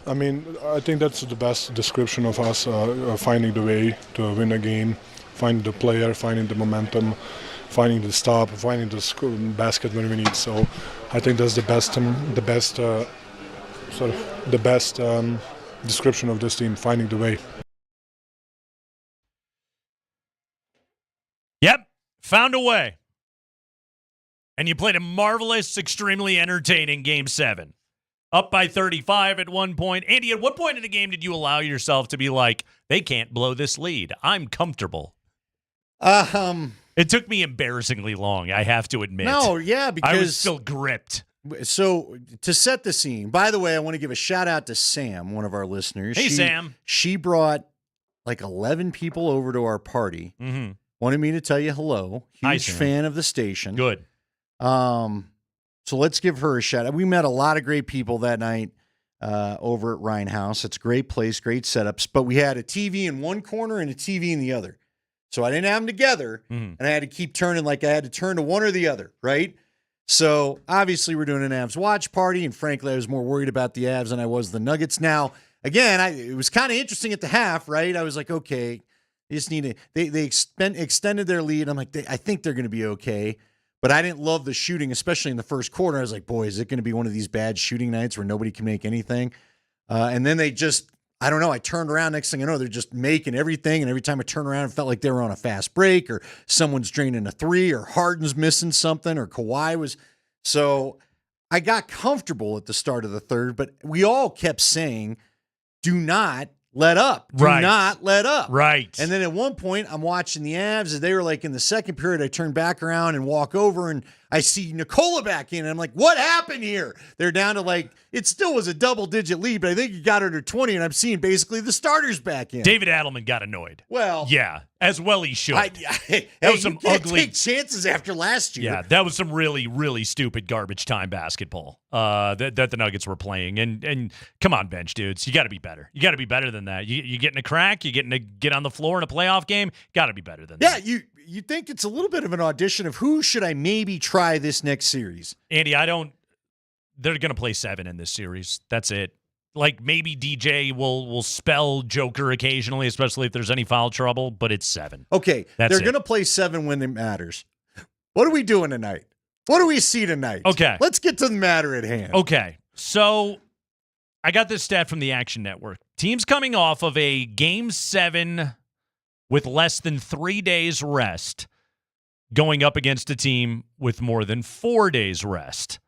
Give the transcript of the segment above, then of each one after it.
I mean, I think that's the best description of us, finding the way to win a game, finding the player, finding the momentum, finding the stop, finding the basket when we need. So I think that's the best description of this team, finding the way. Yep, found a way. And you played a marvelous, extremely entertaining Game 7. Up by 35 at one point. Andy, at what point in the game did you allow yourself to be like, they can't blow this lead? I'm comfortable. It took me embarrassingly long, I have to admit. No, yeah, because I was still gripped. So to set the scene, by the way, I want to give a shout out to Sam, one of our listeners. Hey, Sam. She brought like 11 people over to our party. Mm-hmm. Wanted me to tell you hello. Huge Hi, Sam. fan of the station. Good. So let's give her a shout out. We met a lot of great people that night over at Rhine House. It's a great place, great setups. But we had a TV in one corner and a TV in the other. So I didn't have them together, and I had to keep turning like I had to turn to one or the other, right? So obviously we're doing an Avs watch party, and frankly, I was more worried about the Avs than I was the Nuggets. Now, again, it was kind of interesting at the half, right? I was like, okay, they just need to. They extended their lead. I'm like, I think they're going to be okay. But I didn't love the shooting, especially in the first quarter. I was like, boy, is it going to be one of these bad shooting nights where nobody can make anything? And then they just, I don't know, I turned around. Next thing I know, they're just making everything. And every time I turned around, it felt like they were on a fast break or someone's draining a three or Harden's missing something or Kawhi was. So I got comfortable at the start of the third, but we all kept saying, do not let up. Do not let up. Right. And then at one point, I'm watching the Avs, and they were like in the second period, I turn back around and walk over, and I see Nikola back in, and I'm like, what happened here? They're down to like, it still was a double-digit lead, but I think you got under 20, and I'm seeing basically the starters back in. David Adelman got annoyed. Well. Yeah, as well he should. That was some you can't ugly take chances after last year. Yeah, that was some really, really stupid garbage time basketball that the Nuggets were playing. And come on, bench dudes, you got to be better. You got to be better than that. You getting a crack, you getting to get on the floor in a playoff game. Got to be better than that. Yeah, you think it's a little bit of an audition of who should I maybe try this next series? Andy, they're going to play 7 in this series. That's it. Like maybe DJ will spell Joker occasionally, especially if there's any foul trouble, but it's 7. Okay, they're going to play 7 when it matters. What are we doing tonight? What do we see tonight? Okay. Let's get to the matter at hand. Okay, so I got this stat from the Action Network. Teams coming off of a Game 7 with less than 3 days rest going up against a team with more than 4 days rest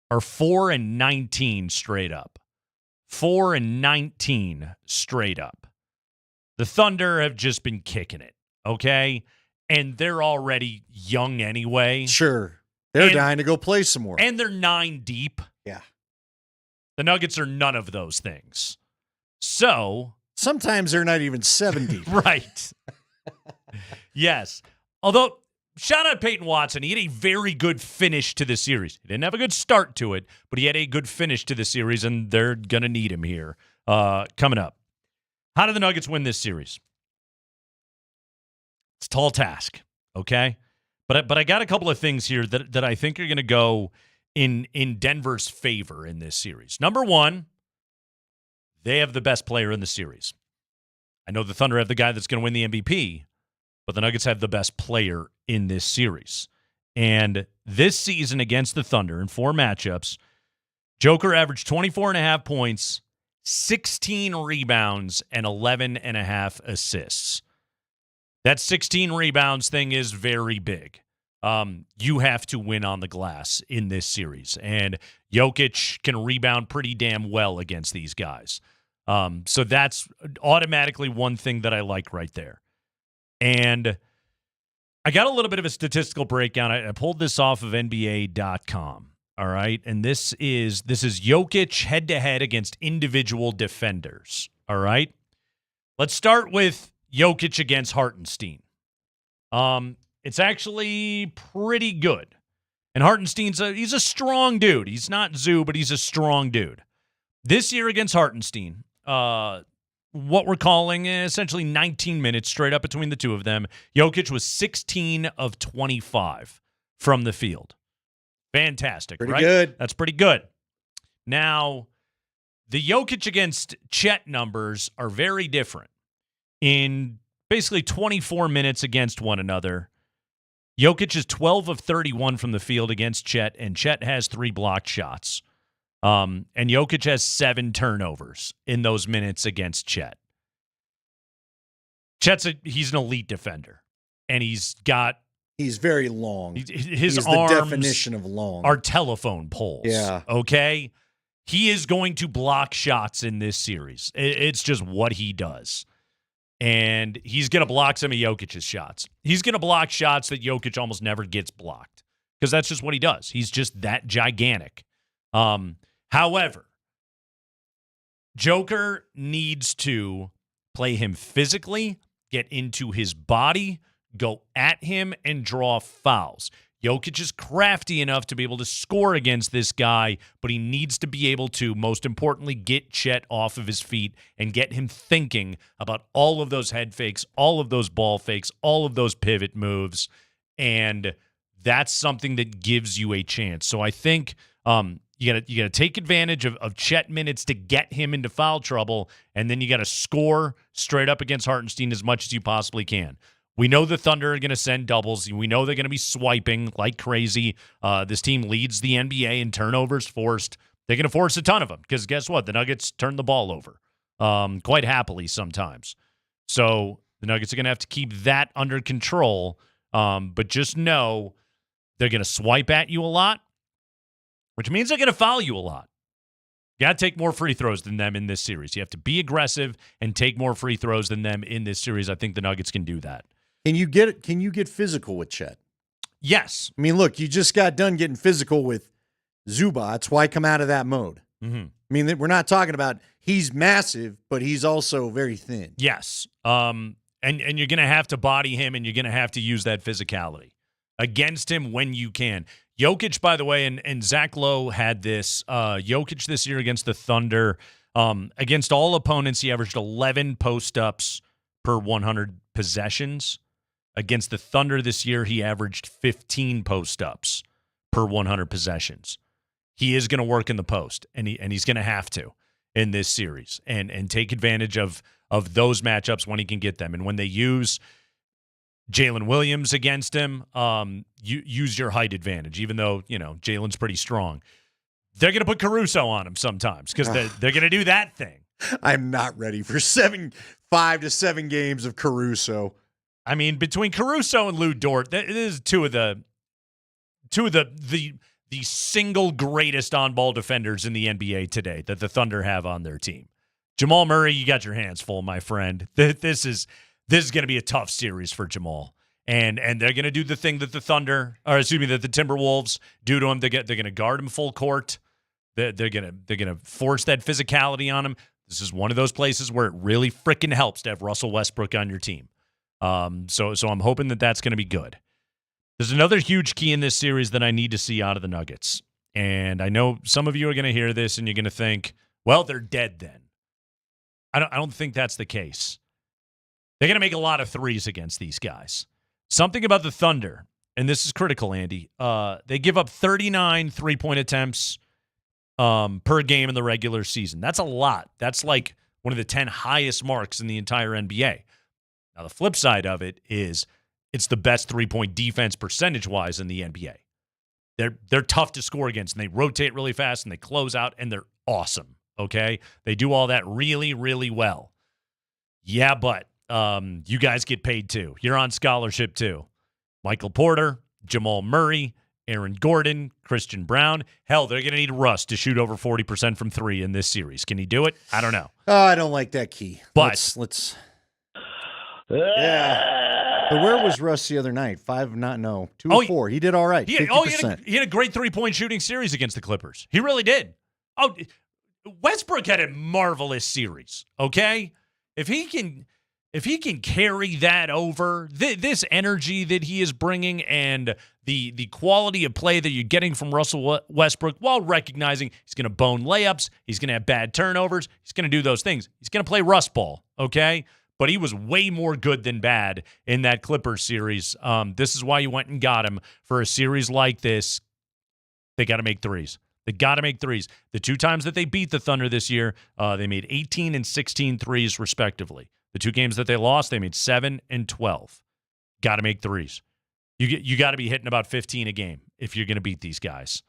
are 4-19 straight up. 4-19 straight up. The Thunder have just been kicking it, okay? And they're already young anyway. Sure. They're dying to go play some more. And they're 9 deep. Yeah. The Nuggets are none of those things. So. Sometimes they're not even 7 deep. Right. Yes. Although, shout out Peyton Watson. He had a very good finish to the series. He didn't have a good start to it, but he had a good finish to the series, and they're going to need him here coming up. How do the Nuggets win this series? It's a tall task, okay? But I got a couple of things here that I think are going to go in Denver's favor in this series. Number one, they have the best player in the series. I know the Thunder have the guy that's going to win the MVP, but the Nuggets have the best player in this series. And this season against the Thunder in 4 matchups, Joker averaged 24.5 points, 16 rebounds, and 11.5 assists. That 16 rebounds thing is very big. You have to win on the glass in this series. And Jokic can rebound pretty damn well against these guys. So that's automatically one thing that I like right there. And I got a little bit of a statistical breakdown. I pulled this off of NBA.com. All right. And this is Jokic head-to-head against individual defenders. All right. Let's start with Jokic against Hartenstein. It's actually pretty good. And Hartenstein's he's a strong dude. He's not Zoo, but he's a strong dude. This year against Hartenstein, what we're calling essentially 19 minutes straight up between the two of them, Jokic was 16 of 25 from the field. Fantastic, pretty right? Good. That's pretty good. Now, the Jokic against Chet numbers are very different. In basically 24 minutes against one another, Jokic is 12 of 31 from the field against Chet, and Chet has 3 blocked shots. And Jokic has 7 turnovers in those minutes against Chet. He's an elite defender, and he's very long. His he's arms the definition of long. are telephone poles. Yeah. Okay? He is going to block shots in this series. It's just what he does. And he's going to block some of Jokic's shots. He's going to block shots that Jokic almost never gets blocked because that's just what he does. He's just that gigantic. However, Joker needs to play him physically, get into his body, go at him, and draw fouls. Jokic is crafty enough to be able to score against this guy, but he needs to be able to, most importantly, get Chet off of his feet and get him thinking about all of those head fakes, all of those ball fakes, all of those pivot moves, and that's something that gives you a chance. So I think you gotta take advantage of Chet minutes to get him into foul trouble, and then you got to score straight up against Hartenstein as much as you possibly can. We know the Thunder are going to send doubles. We know they're going to be swiping like crazy. This team leads the NBA in turnovers forced. They're going to force a ton of them because guess what? The Nuggets turn the ball over quite happily sometimes. So the Nuggets are going to have to keep that under control. But just know they're going to swipe at you a lot, which means they're going to foul you a lot. You got to take more free throws than them in this series. You have to be aggressive and take more free throws than them in this series. I think the Nuggets can do that. Can you get physical with Chet? Yes. I mean, look, you just got done getting physical with Zubac. Why come out of that mode? Mm-hmm. I mean, we're not talking about he's massive, but he's also very thin. Yes. And you're going to have to body him, and you're going to have to use that physicality against him when you can. Jokic, by the way, and Zach Lowe had this. Jokic this year against the Thunder, against all opponents, he averaged 11 post-ups per 100 possessions. Against the Thunder this year, he averaged 15 post-ups per 100 possessions. He is going to work in the post, and he's going to have to in this series and take advantage of those matchups when he can get them. And when they use Jalen Williams against him, you use your height advantage, even though, Jalen's pretty strong. They're going to put Caruso on him sometimes because they're going to do that thing. I'm not ready for 5 to 7 games of Caruso. I mean, between Caruso and Lou Dort, this is two of the single greatest on-ball defenders in the NBA today that the Thunder have on their team. Jamal Murray, you got your hands full, my friend. This is going to be a tough series for Jamal. And they're going to do the thing that that the Timberwolves do to him. They're going to guard him full court. They're going to force that physicality on him. This is one of those places where it really freaking helps to have Russell Westbrook on your team. So I'm hoping that that's going to be good. There's another huge key in this series that I need to see out of the Nuggets. And I know some of you are going to hear this and you're going to think, well, they're dead then. I don't think that's the case. They're going to make a lot of threes against these guys. Something about the Thunder, and this is critical, Andy, they give up 39 three-point attempts per game in the regular season. That's a lot. That's like one of the 10 highest marks in the entire NBA. Now, the flip side of it is it's the best three-point defense percentage-wise in the NBA. They're tough to score against, and they rotate really fast, and they close out, and they're awesome, okay? They do all that really, really well. Yeah, but you guys get paid too. You're on scholarship too. Michael Porter, Jamal Murray, Aaron Gordon, Christian Brown. Hell, they're going to need Russ to shoot over 40% from 3 in this series. Can he do it? I don't know. I don't like that key. But let's yeah. But where was Russ the other night? 2 of 4. He did all right. 50%. He had a great three-point shooting series against the Clippers. He really did. Oh, Westbrook had a marvelous series, okay? If he can carry that over, this energy that he is bringing and the quality of play that you're getting from Russell Westbrook, while recognizing he's going to bone layups, he's going to have bad turnovers, he's going to do those things. He's going to play Russ ball, okay? But he was way more good than bad in that Clippers series. This is why you went and got him for a series like this. They got to make threes. They got to make threes. The 2 times that they beat the Thunder this year, they made 18 and 16 threes respectively. The 2 games that they lost, they made 7 and 12. Got to make threes. You got to be hitting about 15 a game if you're going to beat these guys.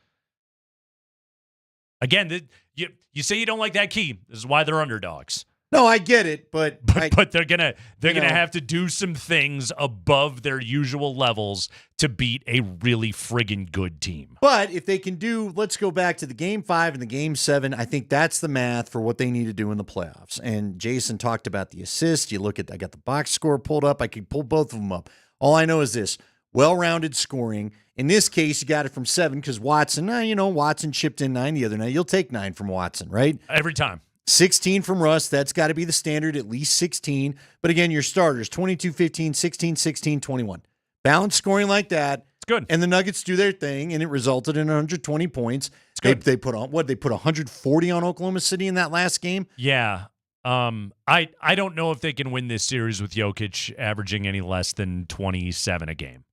Again, you say you don't like that key. This is why they're underdogs. No, I get it, but they're gonna have to do some things above their usual levels to beat a really friggin' good team. But if they can do, let's go back to the Game 5 and the Game 7. I think that's the math for what they need to do in the playoffs. And Jason talked about the assist. You look at, I got the box score pulled up. I could pull both of them up. All I know is this: well-rounded scoring. In this case, you got it from 7 because Watson. Watson chipped in 9 the other night. You'll take 9 from Watson, right? Every time. 16 from Russ. That's got to be the standard, at least 16. But again, your starters, 22, 15, 16, 16, 21. Balanced scoring like that. It's good. And the Nuggets do their thing, and it resulted in 120 points. It's good. They put 140 on Oklahoma City in that last game? Yeah. I don't know if they can win this series with Jokic averaging any less than 27 a game.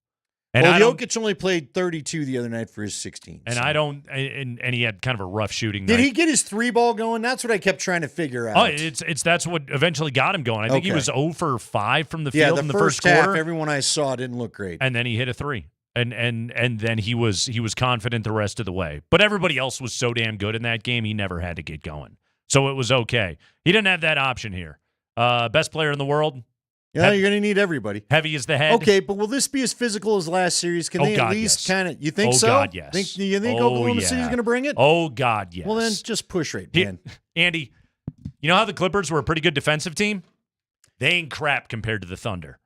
And Jokic only played 32 the other night for his 16. And so. And he had kind of a rough shooting Did night. he get his 3-ball going? That's what I kept trying to figure out. Oh, that's what eventually got him going. I think he was 0 for 5 from the field in the first half, quarter. everyone I saw didn't look great. And then he hit a 3. And then he was confident the rest of the way. But everybody else was so damn good in that game, he never had to get going. So it was okay. He didn't have that option here. Best player in the world. Yeah, you're going to need everybody. Heavy as the head. Okay, but will this be as physical as last series? Can they at least kind of? You think so? Oh, God, yes. You think Oklahoma City's going to bring it? Oh, God, yes. Well, then just push right, man. Andy, you know how the Clippers were a pretty good defensive team? They ain't crap compared to the Thunder.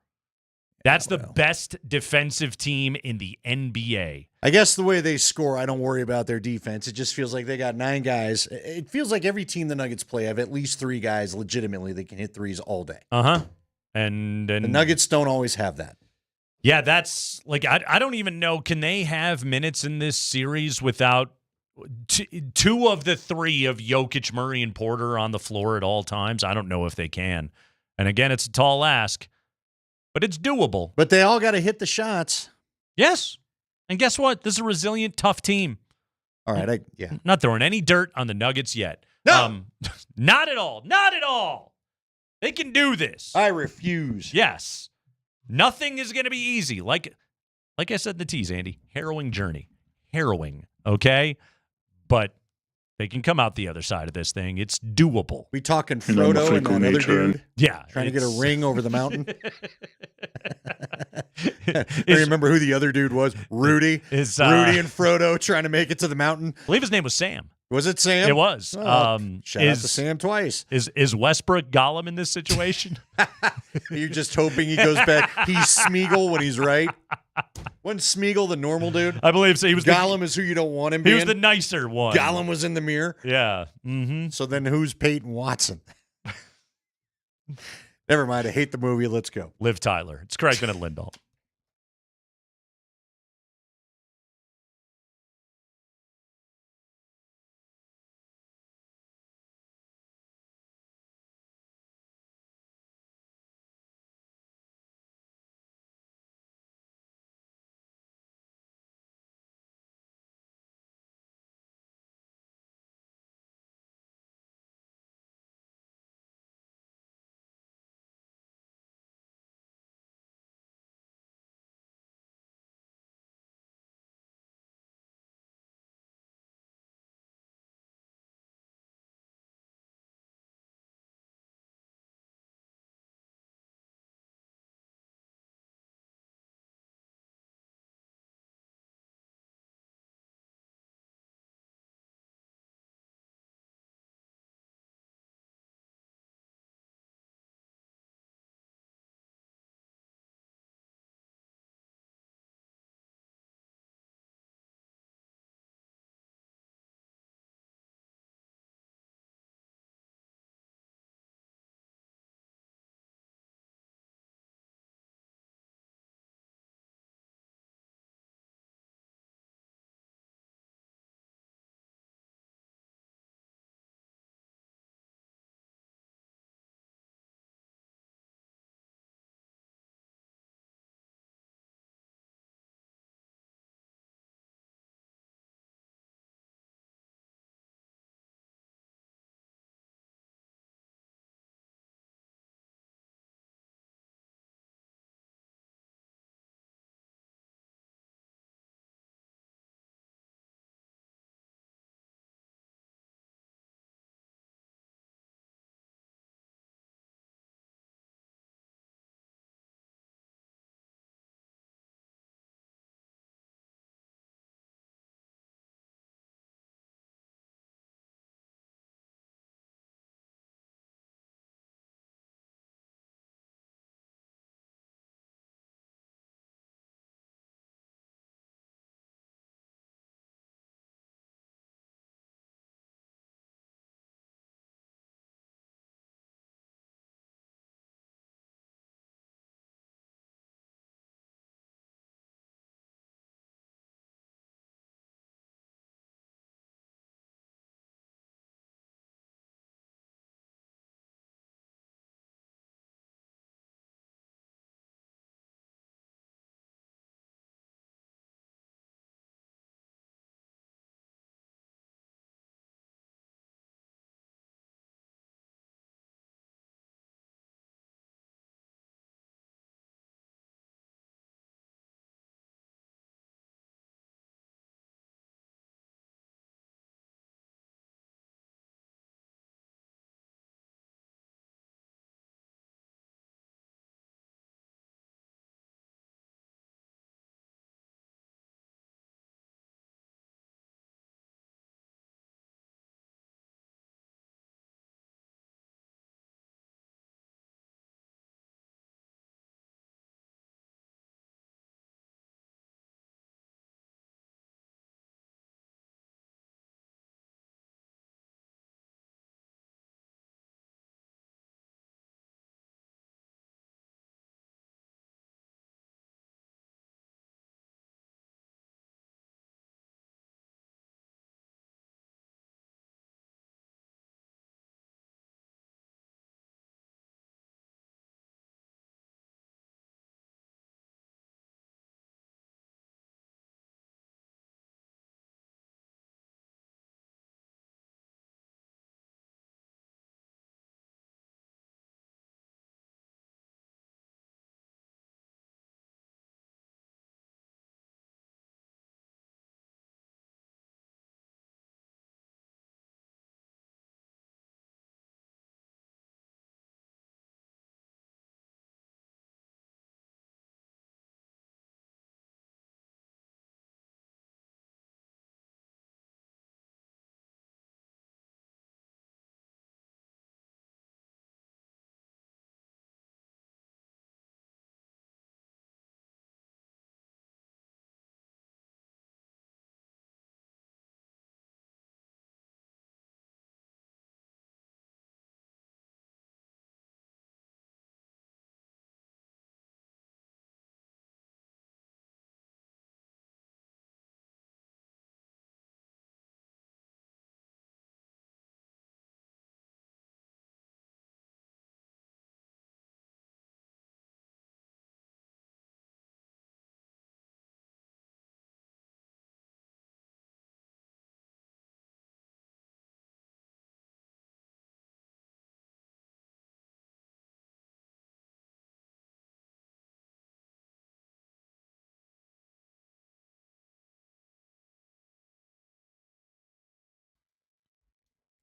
That's the best defensive team in the NBA. I guess the way they score, I don't worry about their defense. It just feels like they got 9 guys. It feels like every team the Nuggets play have at least 3 guys legitimately that can hit threes all day. Uh-huh. And the Nuggets don't always have that. Yeah, that's like I don't even know. Can they have minutes in this series without 2 of the 3 of Jokic, Murray, and Porter on the floor at all times? I don't know if they can. And again, it's a tall ask, but it's doable. But they all got to hit the shots. Yes. And guess what? This is a resilient, tough team. All right. Not throwing any dirt on the Nuggets yet. No. Not at all. Not at all. They can do this. I refuse. Yes. Nothing is going to be easy. Like I said in the tease, Andy, harrowing journey. Harrowing, okay? But they can come out the other side of this thing. It's doable. We talking Frodo and that other dude? Yeah. Trying to get a ring over the mountain? Remember who the other dude was? Rudy. Rudy and Frodo trying to make it to the mountain. I believe his name was Sam. Was it Sam? It was. Shout out to Sam twice. Is Westbrook Gollum in this situation? You're just hoping he goes back. He's Smeagol when he's right. Wasn't Smeagol the normal dude? I believe so. He was Gollum is who you don't want him He being. was the nicer one. Gollum was in the mirror. Yeah. Mm-hmm. So then who's Peyton Watson? Never mind. I hate the movie. Let's go. Liv Tyler. It's Kreckman and Lindahl.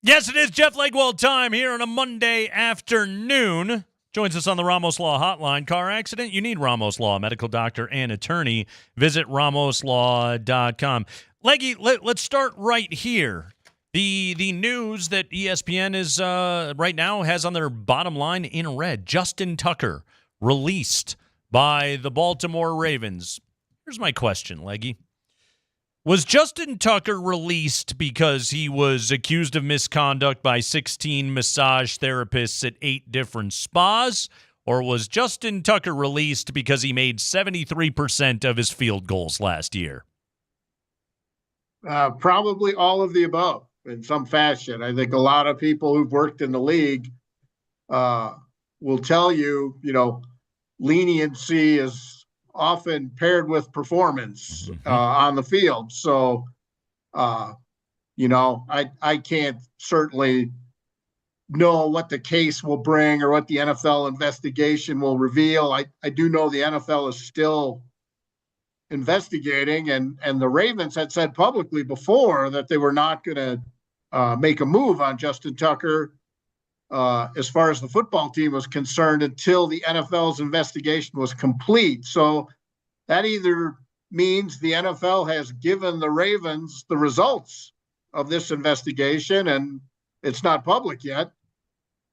Yes, it is Jeff Legwold time here on a Monday afternoon. Joins us on the Ramos Law Hotline. Car accident? You need Ramos Law, medical doctor and attorney. Visit ramoslaw.com. Leggy, let's start right here. The news that ESPN is right now has on their bottom line in red. Justin Tucker released by the Baltimore Ravens. Here's my question, Leggy. Was Justin Tucker released because he was accused of misconduct by 16 massage therapists at 8 different spas? Or was Justin Tucker released because he made 73% of his field goals last year? Probably all of the above in some fashion. I think a lot of people who've worked in the league will tell you, leniency is often paired with performance on the field. So, I can't certainly know what the case will bring or what the NFL investigation will reveal. I do know the NFL is still investigating, and the Ravens had said publicly before that they were not going to make a move on Justin Tucker as far as the football team was concerned until the NFL's investigation was complete. So that either means the NFL has given the Ravens the results of this investigation and it's not public yet,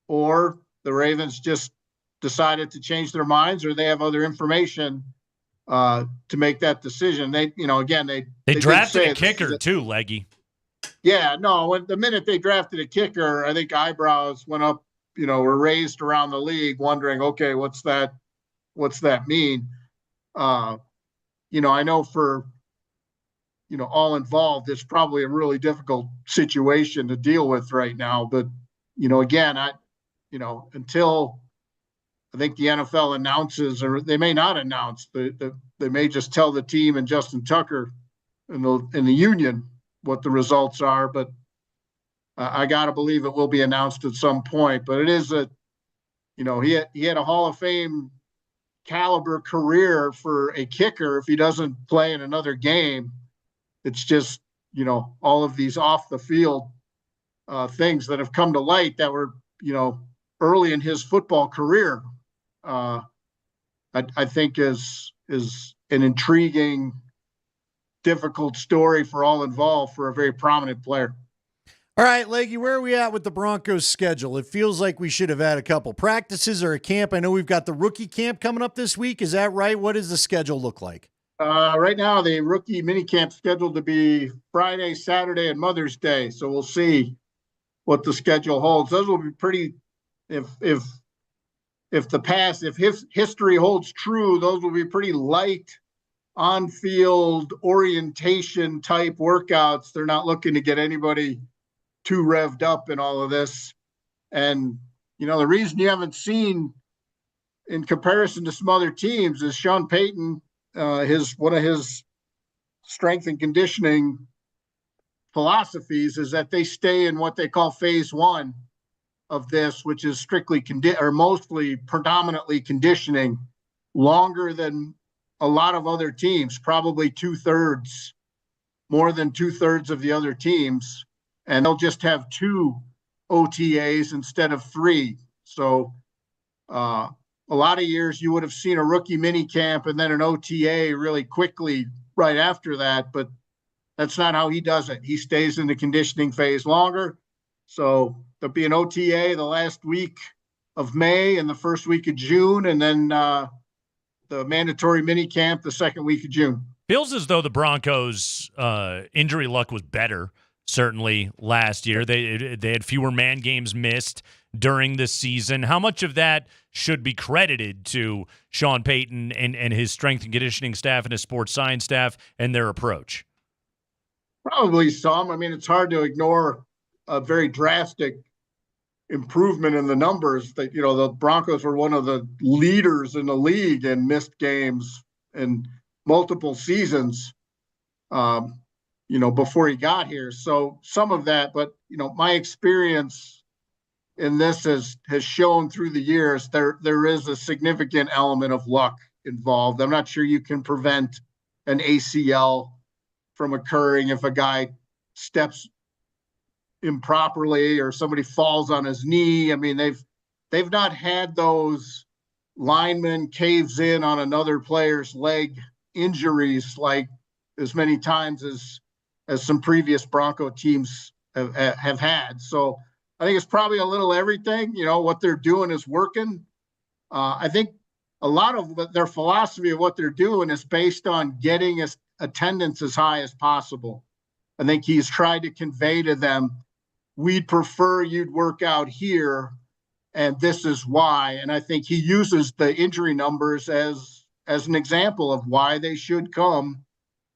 or the Ravens just decided to change their minds, or they have other information to make that decision. They drafted a kicker too, Leggy. Yeah, no, the minute they drafted a kicker, I think eyebrows went up, were raised around the league wondering, okay, what's that mean? I know for, all involved, it's probably a really difficult situation to deal with right now. But, again, until I think the NFL announces, or they may not announce, they may just tell the team and Justin Tucker in the union what the results are. But I got to believe it will be announced at some point. But it is he had a Hall of Fame caliber career for a kicker. If he doesn't play in another game, it's just, all of these off the field things that have come to light that were, early in his football career. I think is an intriguing, difficult story for all involved for a very prominent player. All right, Leggy, where are we at with the Broncos schedule? It feels like we should have had a couple practices or a camp. I know we've got the rookie camp coming up this week. Is that right? What does the schedule look like? Right now, the rookie minicamp scheduled to be Friday, Saturday, and Mother's Day. So we'll see what the schedule holds. Those will be pretty, if history holds true, those will be pretty light on-field orientation type workouts. They're not looking to get anybody too revved up in all of this. And, the reason you haven't seen in comparison to some other teams is Sean Payton, one of his strength and conditioning philosophies is that they stay in what they call phase one of this, which is strictly mostly predominantly conditioning, longer than a lot of other teams, probably more than 2/3 of the other teams. And they'll just have 2 OTAs instead of 3. So a lot of years you would have seen a rookie mini camp and then an OTA really quickly right after that, but that's not how he does it. He stays in the conditioning phase longer. So there'll be an OTA the last week of May and the first week of June, and then the mandatory mini camp the second week of June. Feels as though the Broncos' injury luck was better, certainly, last year. They had fewer man games missed during the season. How much of that should be credited to Sean Payton and his strength and conditioning staff and his sports science staff and their approach? Probably some. I mean, it's hard to ignore a very drastic improvement in the numbers that, the Broncos were one of the leaders in the league in missed games in multiple seasons, before he got here. So some of that, but, my experience in this has shown through the years there is a significant element of luck involved. I'm not sure you can prevent an ACL from occurring if a guy steps improperly or somebody falls on his knee. I mean, they've not had those lineman caves in on another player's leg injuries like as many times as some previous Bronco teams have had. So I think it's probably a little everything. What they're doing is working. I think a lot of their philosophy of what they're doing is based on getting attendance as high as possible. I think he's tried to convey to them, we'd prefer you'd work out here, and this is why. And I think he uses the injury numbers as an example of why they should come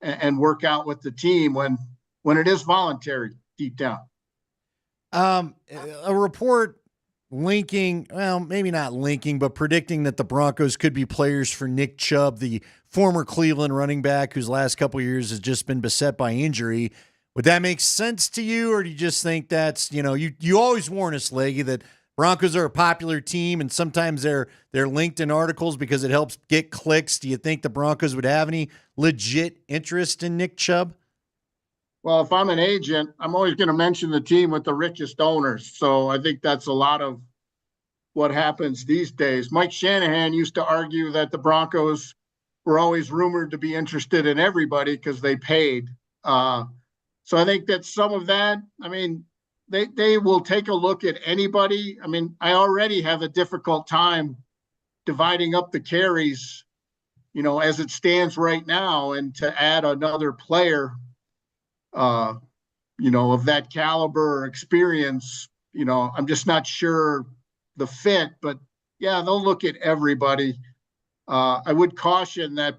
and work out with the team when it is voluntary deep down. A report linking, well, maybe not linking, but predicting that the Broncos could be players for Nick Chubb, the former Cleveland running back whose last couple of years has just been beset by injury. Would that make sense to you, or do you just think that's, you always warn us, Leggy, that Broncos are a popular team and sometimes they're linked in articles because it helps get clicks. Do you think the Broncos would have any legit interest in Nick Chubb? Well, if I'm an agent, I'm always going to mention the team with the richest owners. So I think that's a lot of what happens these days. Mike Shanahan used to argue that the Broncos were always rumored to be interested in everybody because they paid. So I think that some of that, I mean, they will take a look at anybody. I mean, I already have a difficult time dividing up the carries, as it stands right now, and to add another player, of that caliber or experience, I'm just not sure the fit, but yeah, they'll look at everybody. I would caution that,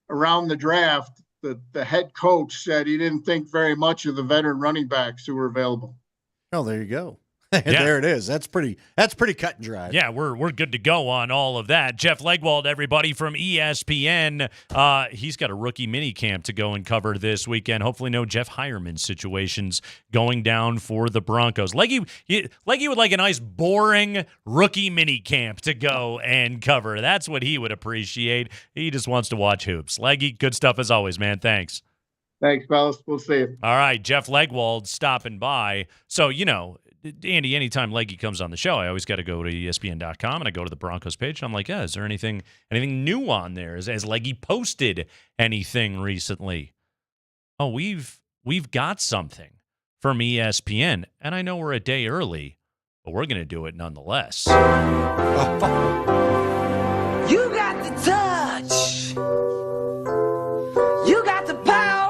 around the draft, the head coach said he didn't think very much of the veteran running backs who were available. Oh, there you go. There it is. That's pretty cut and dry. Yeah, we're good to go on all of that. Jeff Legwold, everybody from ESPN. He's got a rookie mini camp to go and cover this weekend. Hopefully no Jeff Hireman situations going down for the Broncos. Leggy would like a nice boring rookie mini camp to go and cover. That's what he would appreciate. He just wants to watch hoops. Leggy, good stuff as always, man. Thanks. Thanks, fellas. We'll see you. All right, Jeff Legwold stopping by. So, Andy, anytime Leggy comes on the show, I always got to go to ESPN.com and I go to the Broncos page. And I'm like, is there anything new on there? Has Leggy posted anything recently? Oh, we've got something from ESPN, and I know we're a day early, but we're going to do it nonetheless. You got the touch. You got the power.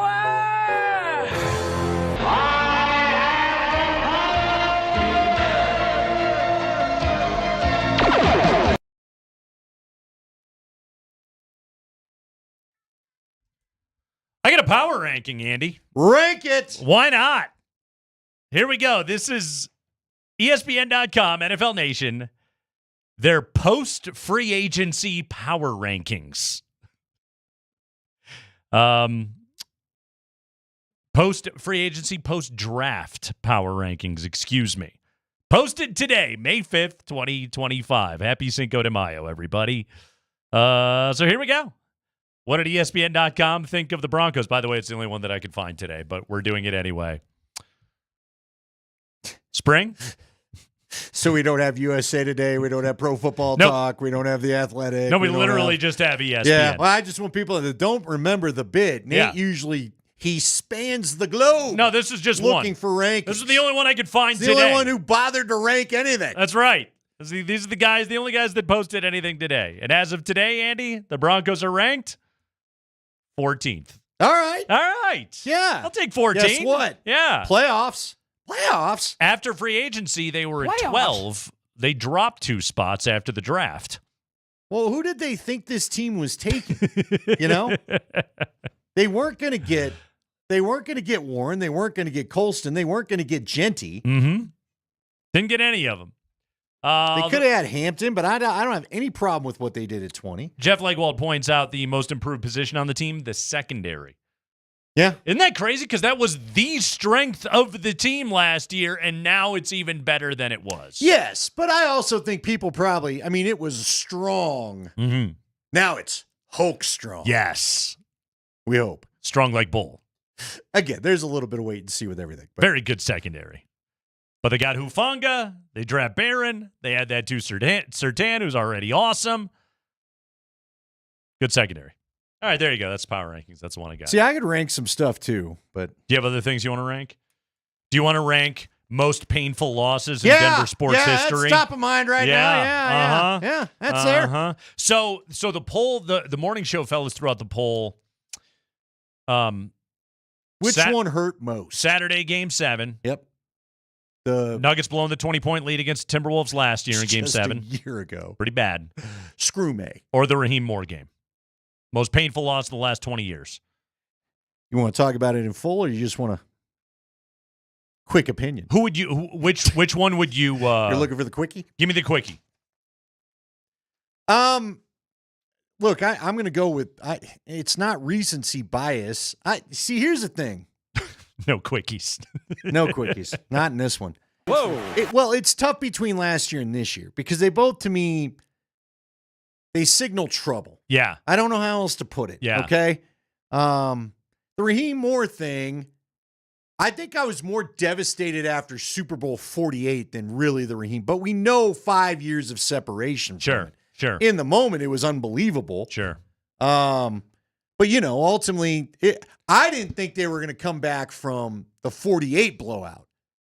I got a power ranking, Andy. Rank it. Why not? Here we go. This is ESPN.com, NFL Nation, their post-free agency power rankings. Post-free agency, post-draft power rankings, excuse me. Posted today, May 5th, 2025. Happy Cinco de Mayo, everybody. So here we go. What did ESPN.com think of the Broncos? By the way, it's the only one that I could find today, but we're doing it anyway. Spring? So we don't have USA Today. We don't have Pro Football Talk. We don't have The Athletic. No, we literally just have ESPN. Yeah, well, I just want people that don't remember the bid. Nate usually, he spans the globe. No, this is just looking for rankings. This is the only one I could find today. The only one who bothered to rank anything. That's right. These are the only guys that posted anything today. And as of today, Andy, the Broncos are ranked 14th. All right. Yeah. I'll take 14. Guess what? Yeah. Playoffs. After free agency, they were at 12. They dropped 2 spots after the draft. Well, who did they think this team was taking? They weren't going to get Warren. They weren't going to get Colston. They weren't going to get Genty. Mm-hmm. Didn't get any of them. They could have had Hampton, but I don't have any problem with what they did at 20. Jeff Legwold points out the most improved position on the team, the secondary. Yeah. Isn't that crazy? Because that was the strength of the team last year, and now it's even better than it was. Yes, but I also think people probably, it was strong. Mm-hmm. Now it's Hulk strong. Yes. We hope. Strong like bull. Again, there's a little bit of wait and see with everything. But Very good secondary. But they got Hufanga. They draft Barron. They had that too, Sertan, who's already awesome. Good secondary. All right, there you go. That's power rankings. That's the one I got. see, I could rank some stuff too, but Do you have other things you want to rank? Do you want to rank most painful losses in Denver sports history? That's top of mind right now. Yeah, that's there. So the poll, the morning show fellas threw out the poll. Which one hurt most? Saturday, Game 7. Yep. The Nuggets blowing the 20-point lead against Timberwolves last year in Game 7. A year ago. Pretty bad. Screw May. Or the Raheem Moore game. Most painful loss in the last 20 years. You want to talk about it in full, or you just want a quick opinion? Who would you? Which one would you? You're looking for the quickie? Give me the quickie. Look, I'm going to go with. It's not recency bias. See. Here's the thing. No quickies. No quickies. Not in this one. Whoa. It's tough between last year and this year because they both, to me, they signal trouble. Yeah. I don't know how else to put it. Yeah. Okay. The Raheem Moore thing, I think I was more devastated after Super Bowl 48 than really the Raheem. But we know 5 years of separation. From it. Sure. In the moment, it was unbelievable. Sure. But, ultimately, I didn't think they were going to come back from the 48 blowout.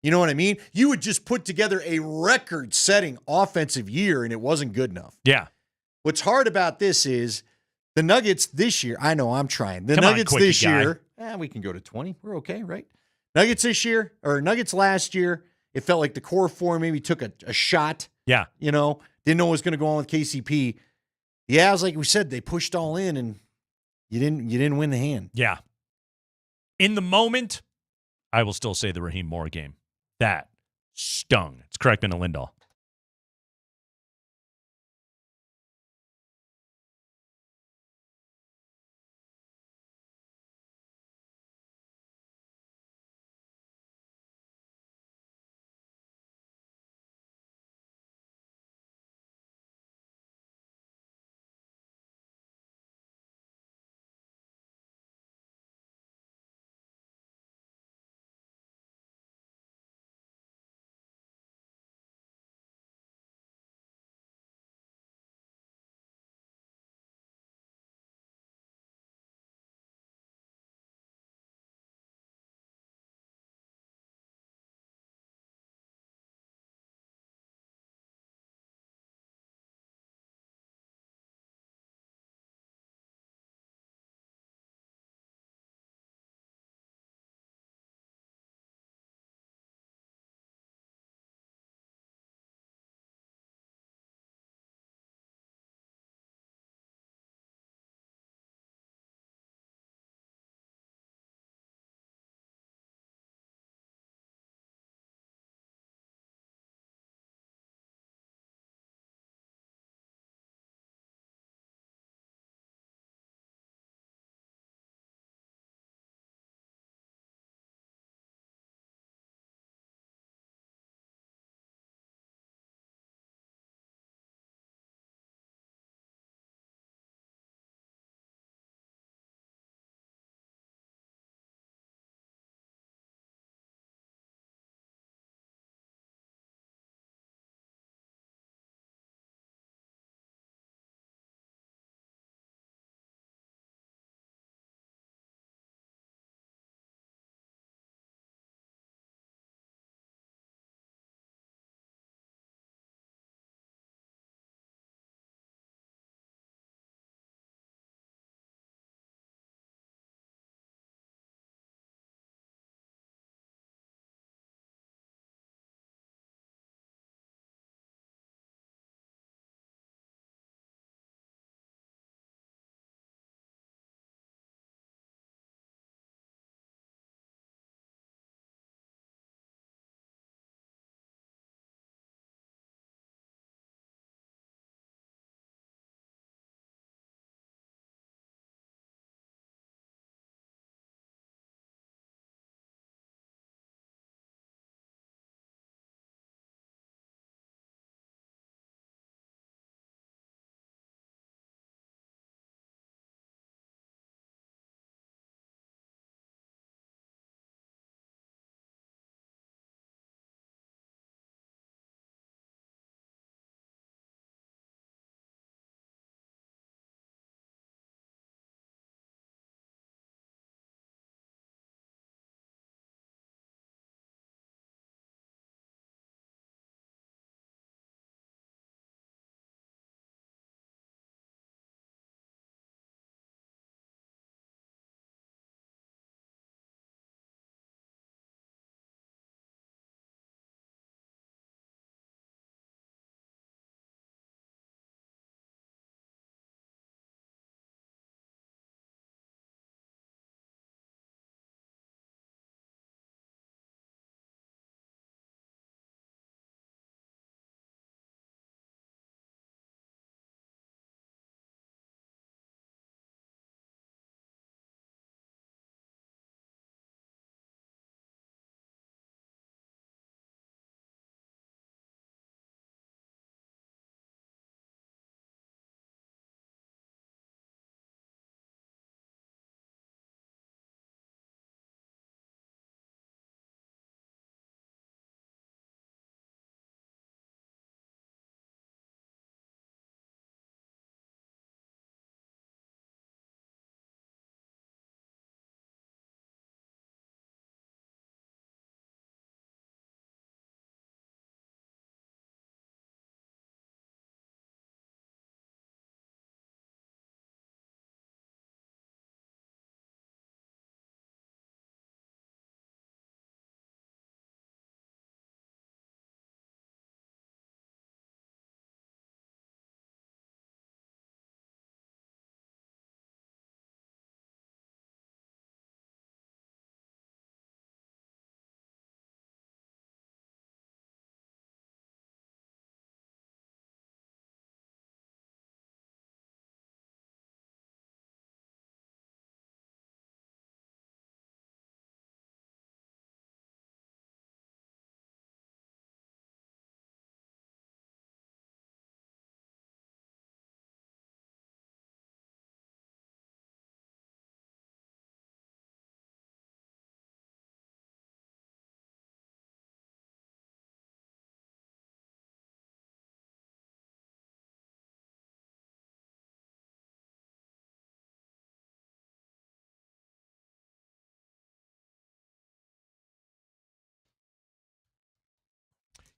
You know what I mean? You would just put together a record-setting offensive year, and it wasn't good enough. Yeah. What's hard about this is the Nuggets this year. I know I'm trying. The Come on, Nuggets quickie this guy. year. We can go to 20. We're okay, right? Nuggets this year, or Nuggets last year, it felt like the core four maybe took a shot. Yeah. Didn't know what was going to go on with KCP. Yeah, it was like we said, they pushed all in, and you didn't win the hand. Yeah. In the moment, I will still say the Raheem Moore game. That stung. It's Kreckman and Lindahl.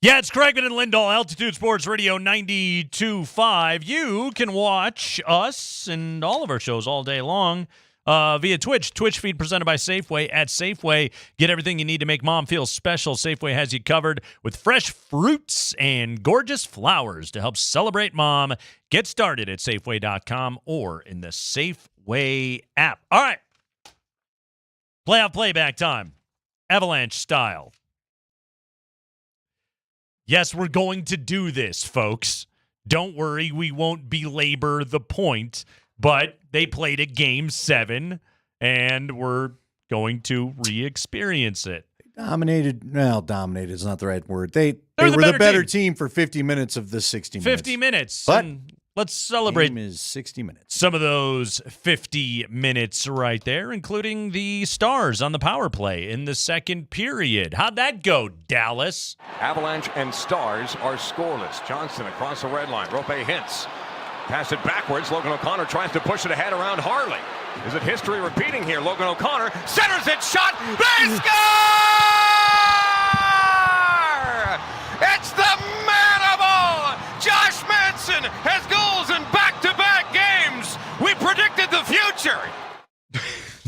Yeah, it's Kreckman and Lindahl, Altitude Sports Radio 92.5. You can watch us and all of our shows all day long via Twitch. Twitch feed presented by Safeway. At Safeway, get everything you need to make mom feel special. Safeway has you covered with fresh fruits and gorgeous flowers to help celebrate mom. Get started at Safeway.com or in the Safeway app. All right. Playoff playback time. Avalanche style. Yes, we're going to do this, folks. Don't worry, we won't belabor the point, but they played a Game 7, and we're going to re-experience it. Dominated is not the right word. They They're were the better team. team for 50 minutes of the 60 minutes. 50 minutes. But and let's celebrate game is 60 minutes. some of those 50 minutes right there, including the Stars on the power play in the second period. How'd that go, Dallas? Avalanche and Stars are scoreless. Johnston across the red line. Rope hints. Pass it backwards. Logan O'Connor tries to push it ahead around Harley. Is it history repeating here? Logan O'Connor centers it. Shot. They score! It's the man of all. Josh Manson has goals in back-to-back games. We predicted the future.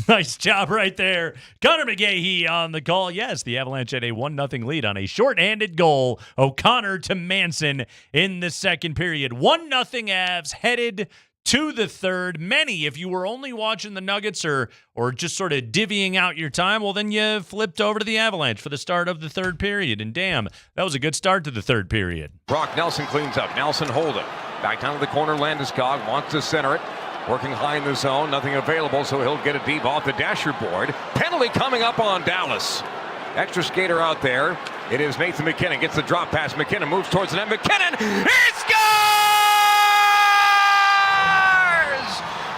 Nice job right there. Connor McGahee on the call. Yes, the Avalanche had a 1-0 lead on a shorthanded goal. O'Connor to Manson in the second period. 1-0 Avs headed to the third. Many, if you were only watching the Nuggets or just sort of divvying out your time, well, then you flipped over to the Avalanche for the start of the third period. And damn, that was a good start to the third period. Brock Nelson cleans up. Nelson hold it. Back down to the corner. Landeskog wants to center it. Working high in the zone, nothing available, so he'll get it deep off the dasher board. Penalty coming up on Dallas. Extra skater out there. It is Nathan McKinnon. Gets the drop pass. McKinnon moves towards the net. McKinnon, he scores!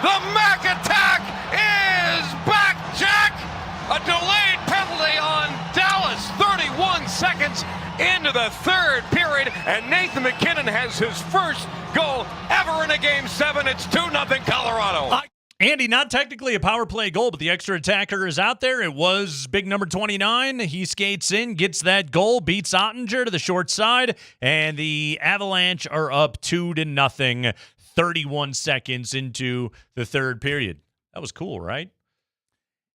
The Mac attack is back, Jack! A delayed penalty on Dallas. 31 seconds into the third period, and Nathan McKinnon has his first goal ever in a Game 7. It's 2-0 Colorado. Andy, not technically a power play goal, but the extra attacker is out there. It was big number 29. He skates in, gets that goal, beats Ottinger to the short side, and the Avalanche are up 2-0, 31 seconds into the third period. That was cool, right?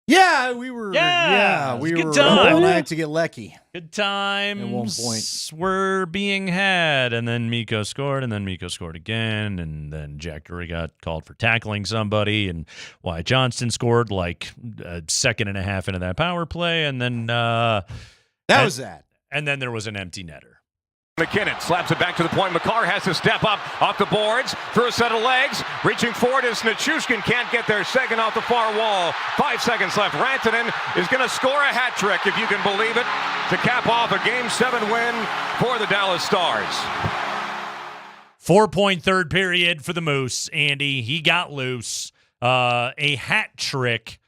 Yeah, we were. Yeah, we good were time. all night to get lucky. Good times At one point. were being had, and then Mikko scored, and then Mikko scored again, and then Jack Drury got called for tackling somebody, and Wyatt Johnston scored like a second and a half into that power play, and then Was that. And then there was an empty netter. McKinnon slaps it back to the point. Makar has to step up off the boards through a set of legs. Reaching forward as Nichushkin can't get there. Second off the far wall. 5 seconds left. Rantanen is going to score a hat trick, if you can believe it, to cap off a Game 7 win for the Dallas Stars. 4-point third period for the Moose, Andy. He got loose. A hat trick.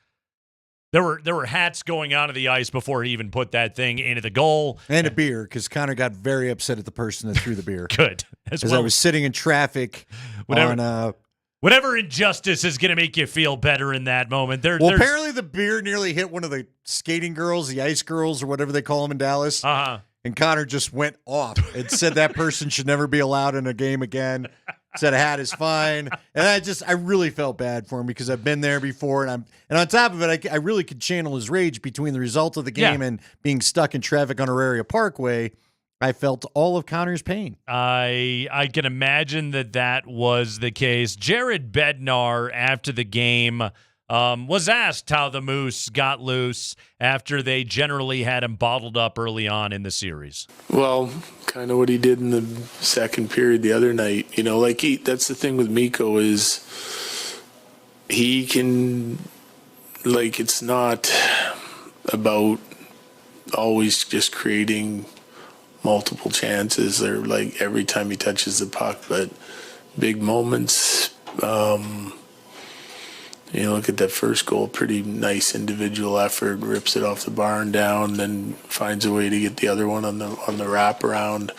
There were hats going onto the ice before he even put that thing into the goal. And a beer, because Connor got very upset at the person that threw the beer. Good. As I was sitting in traffic Whatever injustice is going to make you feel better in that moment. Apparently the beer nearly hit one of the skating girls, the ice girls, or whatever they call them in Dallas. Uh-huh. And Connor just went off and said that person should never be allowed in a game again. Said a hat is fine. And I really felt bad for him because I've been there before. And on top of it, I really could channel his rage between the result of the game and being stuck in traffic on Auraria Parkway. I felt all of Connor's pain. I can imagine that was the case. Jared Bednar, after the game, was asked how the Moose got loose after they generally had him bottled up early on in the series. Well, kind of what he did in the second period the other night. You know, that's the thing with Mikko is he can, it's not about always just creating multiple chances or every time he touches the puck, but big moments. Look at that first goal, pretty nice individual effort, rips it off the bar and down, then finds a way to get the other one on the wraparound.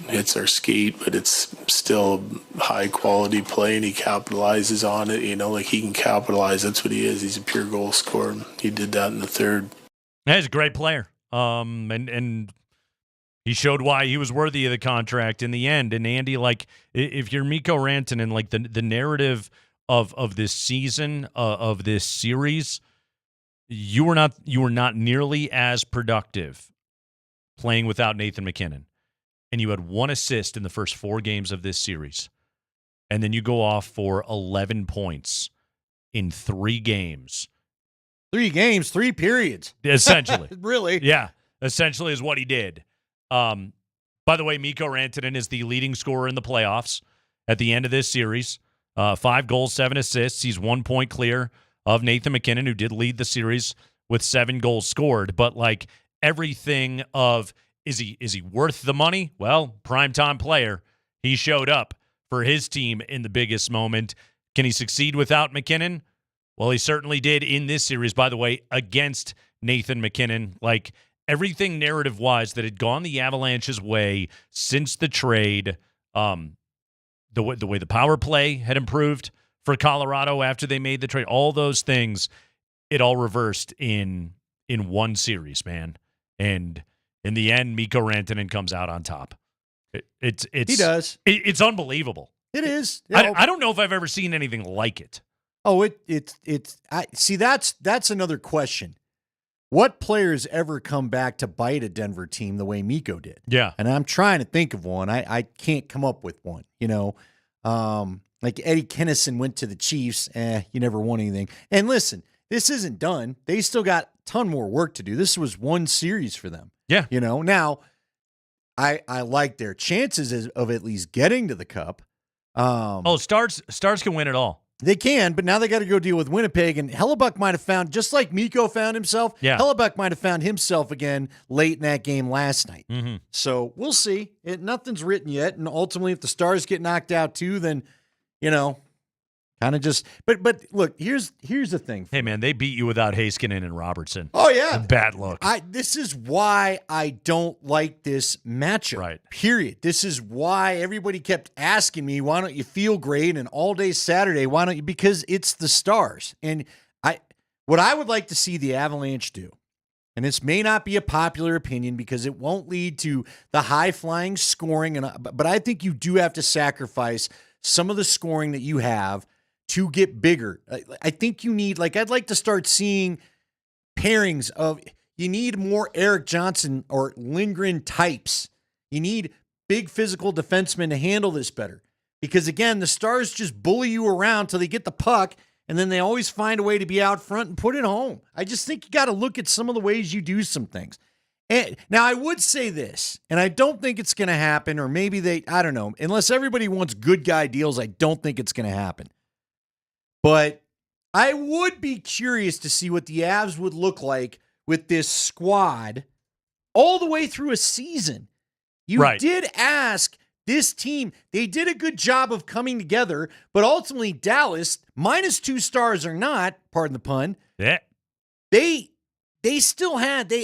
Hits our skate, but it's still high quality play, and he capitalizes on it. He can capitalize. That's what he is. He's a pure goal scorer. He did that in the third. Yeah, he's a great player. And He showed why he was worthy of the contract in the end. And Andy, like, if you're Mikko Rantanen, like the narrative of this season, of this series, you were not nearly as productive playing without Nathan MacKinnon. And you had 1 assist in the first 4 games of this series. And then you go off for 11 points in 3 games. 3 games, 3 periods. Essentially. Really? Yeah, essentially is what he did. By the way, Mikko Rantanen is the leading scorer in the playoffs at the end of this series. 5 goals, 7 assists. He's 1 point clear of Nathan MacKinnon, who did lead the series with 7 goals scored. But like everything of, is he worth the money? Well, primetime player. He showed up for his team in the biggest moment. Can he succeed without MacKinnon? Well, he certainly did in this series, by the way, against Nathan MacKinnon. Like, everything narrative-wise that had gone the Avalanche's way since the trade, the way the power play had improved for Colorado after they made the trade, all those things, it all reversed in 1 series, man. And in the end, Mikko Rantanen comes out on top. He does. It's unbelievable. It is. I don't know if I've ever seen anything like it. Oh, that's another question. What players ever come back to bite a Denver team the way Mikko did? Yeah. And I'm trying to think of one. I can't come up with one, like Eddie Kennison went to the Chiefs. You never won anything. And listen, this isn't done. They still got a ton more work to do. This was 1 series for them. Yeah. Now I like their chances of at least getting to the cup. Stars can win it all. They can, but now they got to go deal with Winnipeg, and Hellebuck might have found, just like Mikko found himself, Hellebuck might have found himself again late in that game last night. Mm-hmm. So we'll see. Nothing's written yet, and ultimately if the Stars get knocked out too, then, kind of just – but look, here's the thing. Hey, man, they beat you without Heiskanen and Robertson. Oh, yeah. A bad look. This is why I don't like this matchup. Right. Period. This is why everybody kept asking me, why don't you feel great? And all day Saturday, why don't you? Because it's the Stars. And what I would like to see the Avalanche do, and this may not be a popular opinion because it won't lead to the high-flying scoring, but I think you do have to sacrifice some of the scoring that you have to get bigger. I think you need, I'd like to start seeing pairings of, you need more Eric Johnson or Lindgren types. You need big physical defensemen to handle this better. Because again, the Stars just bully you around till they get the puck, and then they always find a way to be out front and put it home. I just think you got to look at some of the ways you do some things. And now I would say this, and I don't think it's going to happen, or maybe I don't know, unless everybody wants good guy deals, I don't think it's going to happen. But I would be curious to see what the Avs would look like with this squad all the way through a season. You did ask this team. They did a good job of coming together, but ultimately Dallas, -2 stars or not, pardon the pun, they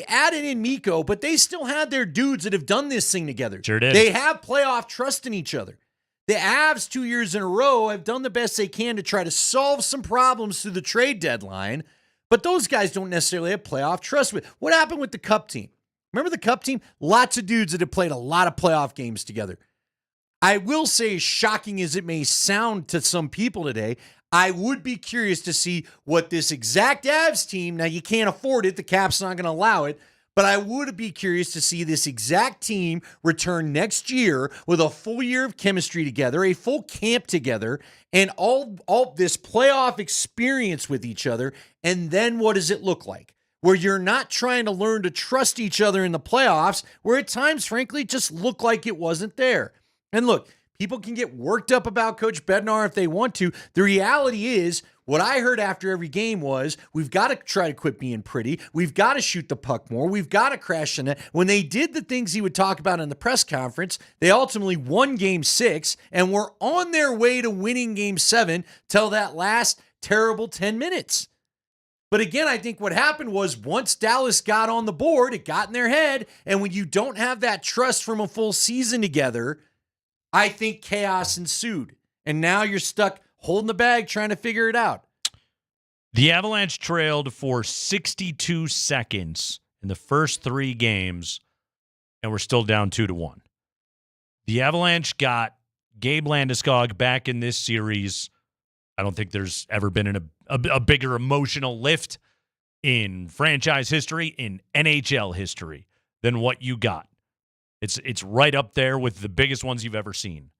added in Mikko, but they still had their dudes that have done this thing together. Sure did. They have playoff trust in each other. The Avs 2 years in a row have done the best they can to try to solve some problems through the trade deadline, but those guys don't necessarily have playoff trust with. What happened with the Cup team? Remember the Cup team? Lots of dudes that have played a lot of playoff games together. I will say, as shocking as it may sound to some people today, I would be curious to see what this exact Avs team, now you can't afford it, the cap's not going to allow it, but I would be curious to see this exact team return next year with a full year of chemistry together, a full camp together, and all this playoff experience with each other. And then what does it look like? Where you're not trying to learn to trust each other in the playoffs, where at times, frankly, it just looked like it wasn't there. And look, people can get worked up about Coach Bednar if they want to. The reality is, what I heard after every game was, we've got to try to quit being pretty. We've got to shoot the puck more. We've got to crash the net. When they did the things he would talk about in the press conference, they ultimately won Game 6 and were on their way to winning Game 7 till that last terrible 10 minutes. But again, I think what happened was once Dallas got on the board, it got in their head. And when you don't have that trust from a full season together, I think chaos ensued. And now you're stuck holding the bag, trying to figure it out. The Avalanche trailed for 62 seconds in the first 3 games and we're still down 2-1. The Avalanche got Gabe Landeskog back in this series. I don't think there's ever been a bigger emotional lift in franchise history, in NHL history, than what you got. It's right up there with the biggest ones you've ever seen.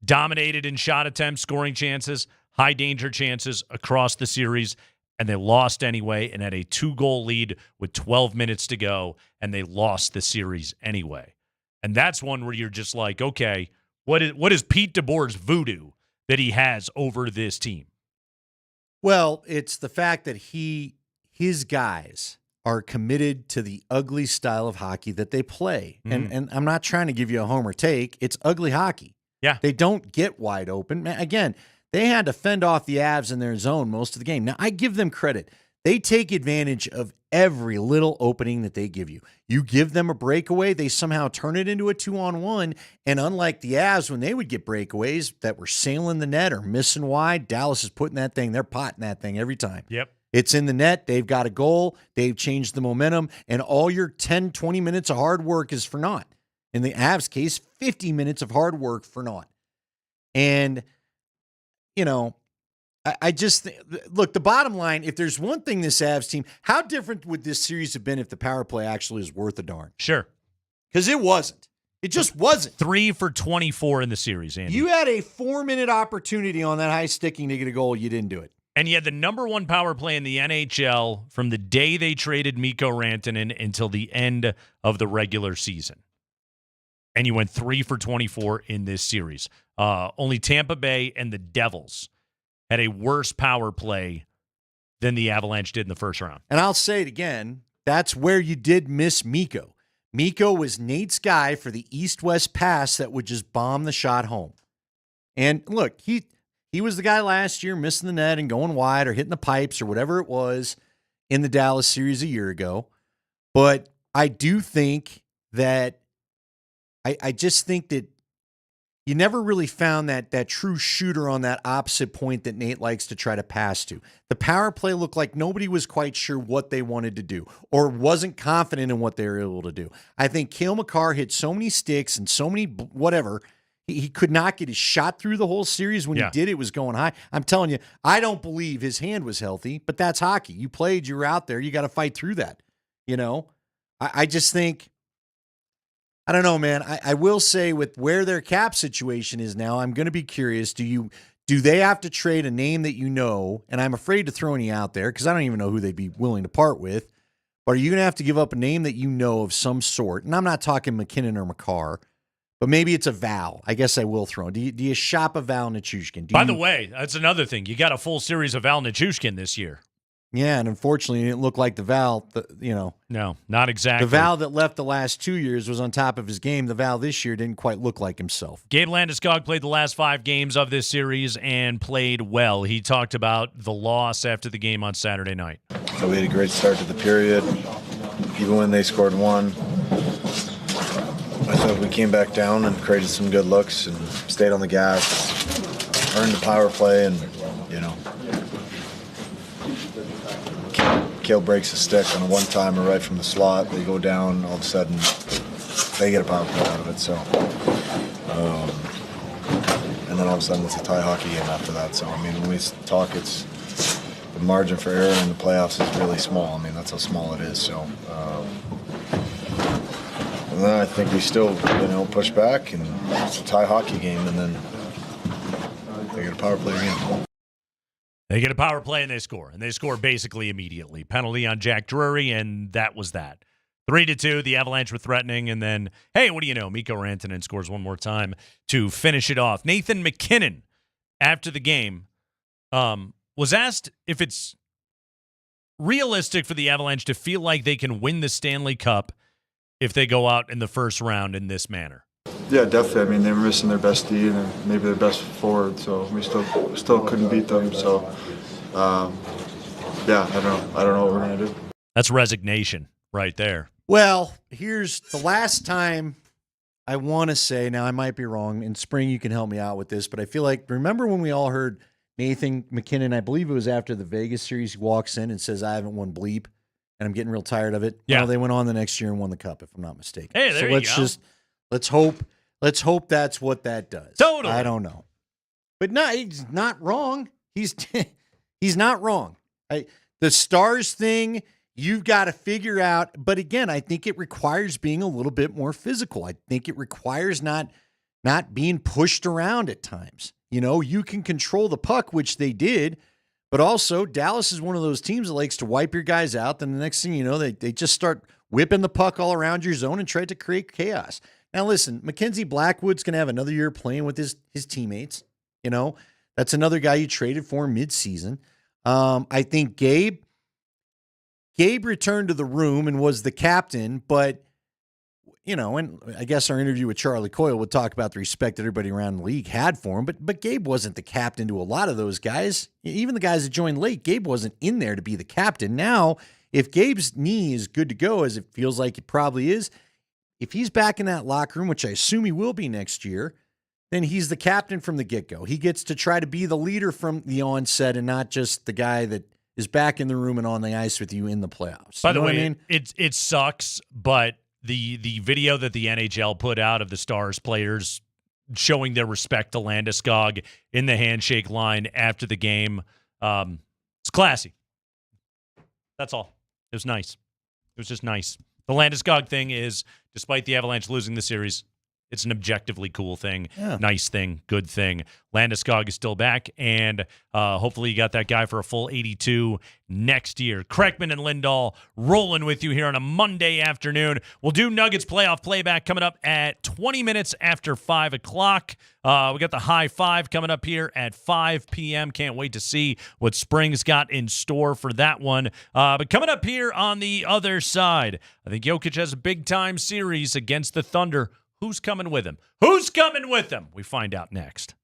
Dominated in shot attempts, scoring chances, high danger chances across the series, and they lost anyway and had a 2-goal lead with 12 minutes to go, and they lost the series anyway. And that's one where you're just like, okay, what is Pete DeBoer's voodoo that he has over this team? Well, it's the fact that his guys are committed to the ugly style of hockey that they play. And I'm not trying to give you a homer take. It's ugly hockey. Yeah. They don't get wide open. Man, again, they had to fend off the Avs in their zone most of the game. Now, I give them credit. They take advantage of every little opening that they give you. You give them a breakaway, they somehow turn it into a 2-on-1. And unlike the Avs, when they would get breakaways that were sailing the net or missing wide, Dallas is putting that thing, they're potting that thing every time. Yep. It's in the net. They've got a goal. They've changed the momentum. And all your 10, 20 minutes of hard work is for naught. In the Avs case, 50 minutes of hard work for naught. And, I just look, the bottom line, if there's one thing this Avs team, how different would this series have been if the power play actually is worth a darn? Sure. Because it wasn't. It just wasn't. 3 for 24 in the series, Andy. You had a 4-minute opportunity on that high sticking to get a goal. You didn't do it. And you had the number 1 power play in the NHL from the day they traded Mikko Rantanen until the end of the regular season. And you went 3 for 24 in this series. Only Tampa Bay and the Devils had a worse power play than the Avalanche did in the first round. And I'll say it again, that's where you did miss Mikko. Mikko was Nate's guy for the east-west pass that would just bomb the shot home. And look, he was the guy last year missing the net and going wide or hitting the pipes or whatever it was in the Dallas series a year ago. But I do think that I just think that you never really found that true shooter on that opposite point that Nate likes to try to pass to. The power play looked like nobody was quite sure what they wanted to do or wasn't confident in what they were able to do. I think Cale Makar hit so many sticks and so many whatever. He could not get his shot through the whole series. When he did, it was going high. I'm telling you, I don't believe his hand was healthy, but that's hockey. You played, you were out there. You got to fight through that. I just think, I don't know, man. I will say with where their cap situation is now, I'm going to be curious. Do they have to trade a name that you know? And I'm afraid to throw any out there because I don't even know who they'd be willing to part with. But are you going to have to give up a name that you know of some sort? And I'm not talking McKinnon or Makar, but maybe it's a Val. I guess I will throw. Do you shop a Val Nichushkin? By the way, that's another thing. You got a full series of Val Nichushkin this year. Yeah, and unfortunately, it didn't look like the Val, No, not exactly. The Val that left the last 2 years was on top of his game. The Val this year didn't quite look like himself. Gabe Landeskog played the last 5 games of this series and played well. He talked about the loss after the game on Saturday night. So we had a great start to the period. Even when they scored 1, I thought we came back down and created some good looks and stayed on the gas, earned the power play, and, Kale breaks a stick on a one-timer right from the slot. They go down. All of a sudden, they get a power play out of it. So, and then all of a sudden, it's a tie hockey game after that. So, when we talk, it's the margin for error in the playoffs is really small. That's how small it is. So, and then I think we still, push back, and it's a tie hockey game, and then they get a power play again. They get a power play and they score. And they score basically immediately. Penalty on Jack Drury, and that was that. 3-2, the Avalanche were threatening, and then, hey, what do you know? Mikko Rantanen scores one more time to finish it off. Nathan McKinnon, after the game, was asked if it's realistic for the Avalanche to feel like they can win the Stanley Cup if they go out in the first round in this manner. Yeah, definitely. They were missing their best D and maybe their best forward, so we still couldn't beat them. So, I don't know what we're gonna do. That's resignation right there. Well, here's the last time I want to say. Now I might be wrong. In spring, you can help me out with this, but I feel like remember when we all heard Nathan McKinnon? I believe it was after the Vegas series. He walks in and says, "I haven't won bleep and I'm getting real tired of it. Yeah. Well, they went on the next year and won the cup, if I'm not mistaken. Hey, there so you let's go. let's hope that's what that does. Totally. I don't know. But no, he's not wrong. He's not wrong. The Stars thing, you've got to figure out. But again, I think it requires being a little bit more physical. I think it requires not being pushed around at times. You can control the puck, which they did. But also, Dallas is one of those teams that likes to wipe your guys out. Then the next thing you know, they just start whipping the puck all around your zone and try to create chaos. Now, listen, Mackenzie Blackwood's going to have another year playing with his teammates. That's another guy you traded for mid-season. I think Gabe returned to the room and was the captain, but, and I guess our interview with Charlie Coyle would talk about the respect that everybody around the league had for him, but Gabe wasn't the captain to a lot of those guys. Even the guys that joined late, Gabe wasn't in there to be the captain. Now, if Gabe's knee is good to go, as it feels like it probably is, if he's back in that locker room, which I assume he will be next year, then he's the captain from the get-go. He gets to try to be the leader from the onset and not just the guy that is back in the room and on the ice with you in the playoffs. By the way, what I mean? it sucks, but the video that the NHL put out of the Stars players showing their respect to Landeskog in the handshake line after the game, it's classy. That's all. It was nice. It was just nice. The Landeskog thing is, despite the Avalanche losing the series, it's an objectively cool thing, nice thing, good thing. Landeskog is still back, and hopefully you got that guy for a full 82 next year. Kreckman and Lindahl rolling with you here on a Monday afternoon. We'll do Nuggets playoff playback coming up at 20 minutes after 5 o'clock. We got the high five coming up here at 5 p.m. Can't wait to see what Spring's got in store for that one. But coming up here on the other side, I think Jokic has a big-time series against the Thunder. Who's coming with him? Who's coming with him? We find out next.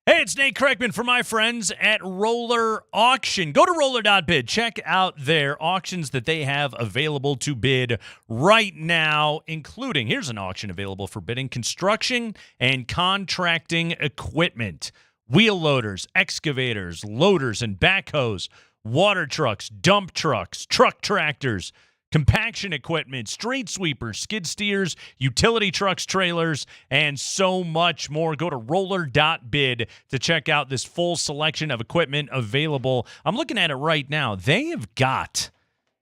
Hey, it's Nate Kreckman for my friends at Roller Auction. Go to roller.bid. Check out their auctions that they have available to bid right now, including, here's an auction available for bidding, construction and contracting equipment, wheel loaders, excavators, loaders and backhoes, water trucks, dump trucks, truck tractors, compaction equipment, street sweepers, skid steers, utility trucks, trailers, and so much more. Go to roller.bid to check out this full selection of equipment available. I'm looking at it right now. They have got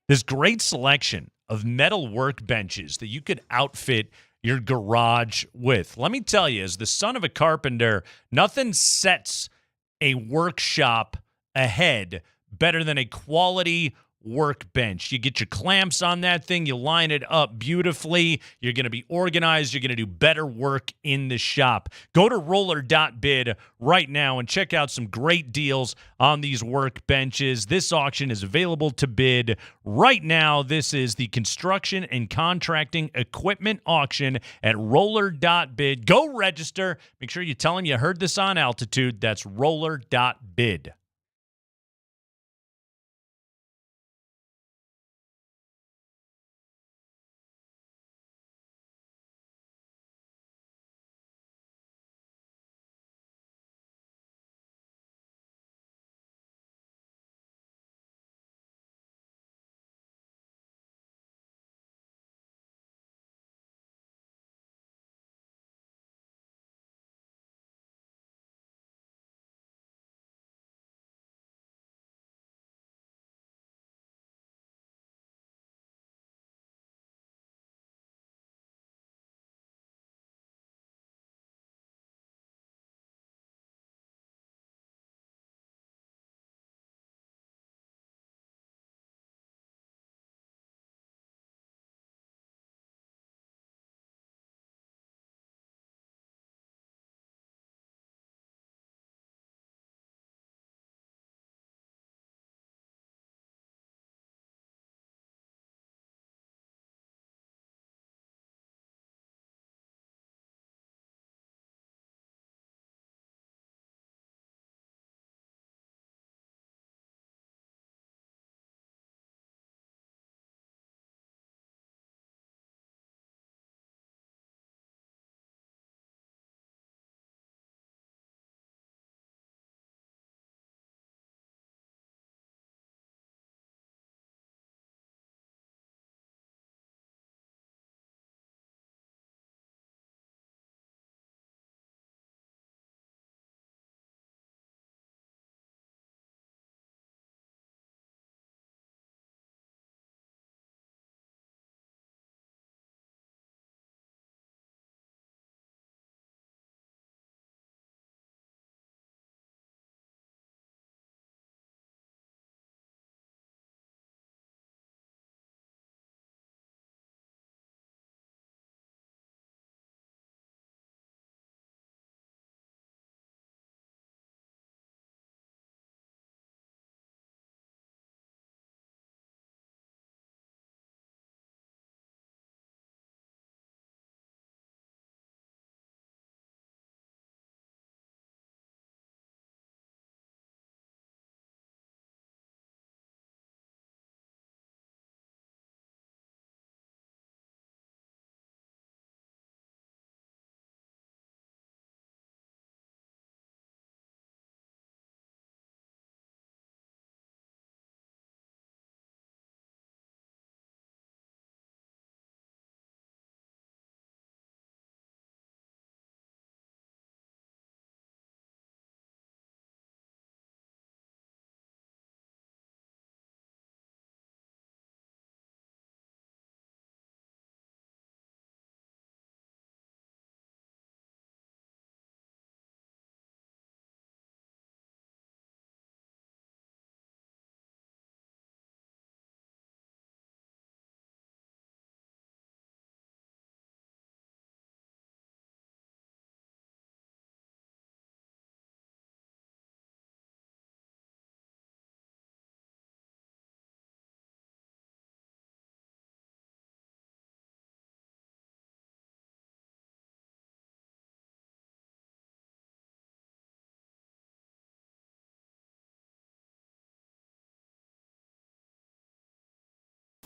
this great selection of metal workbenches that you could outfit your garage with. Let me tell you, as the son of a carpenter, nothing sets a workshop ahead better than a quality workbench. You get your clamps on that thing, you line it up beautifully, you're going to be organized, you're going to do better work in the shop. Go to roller.bid right now and check out some great deals on these workbenches. This auction is available to bid right now. This is the construction and contracting equipment auction at roller.bid. Go register. Make sure you tell them you heard this on Altitude. That's roller.bid.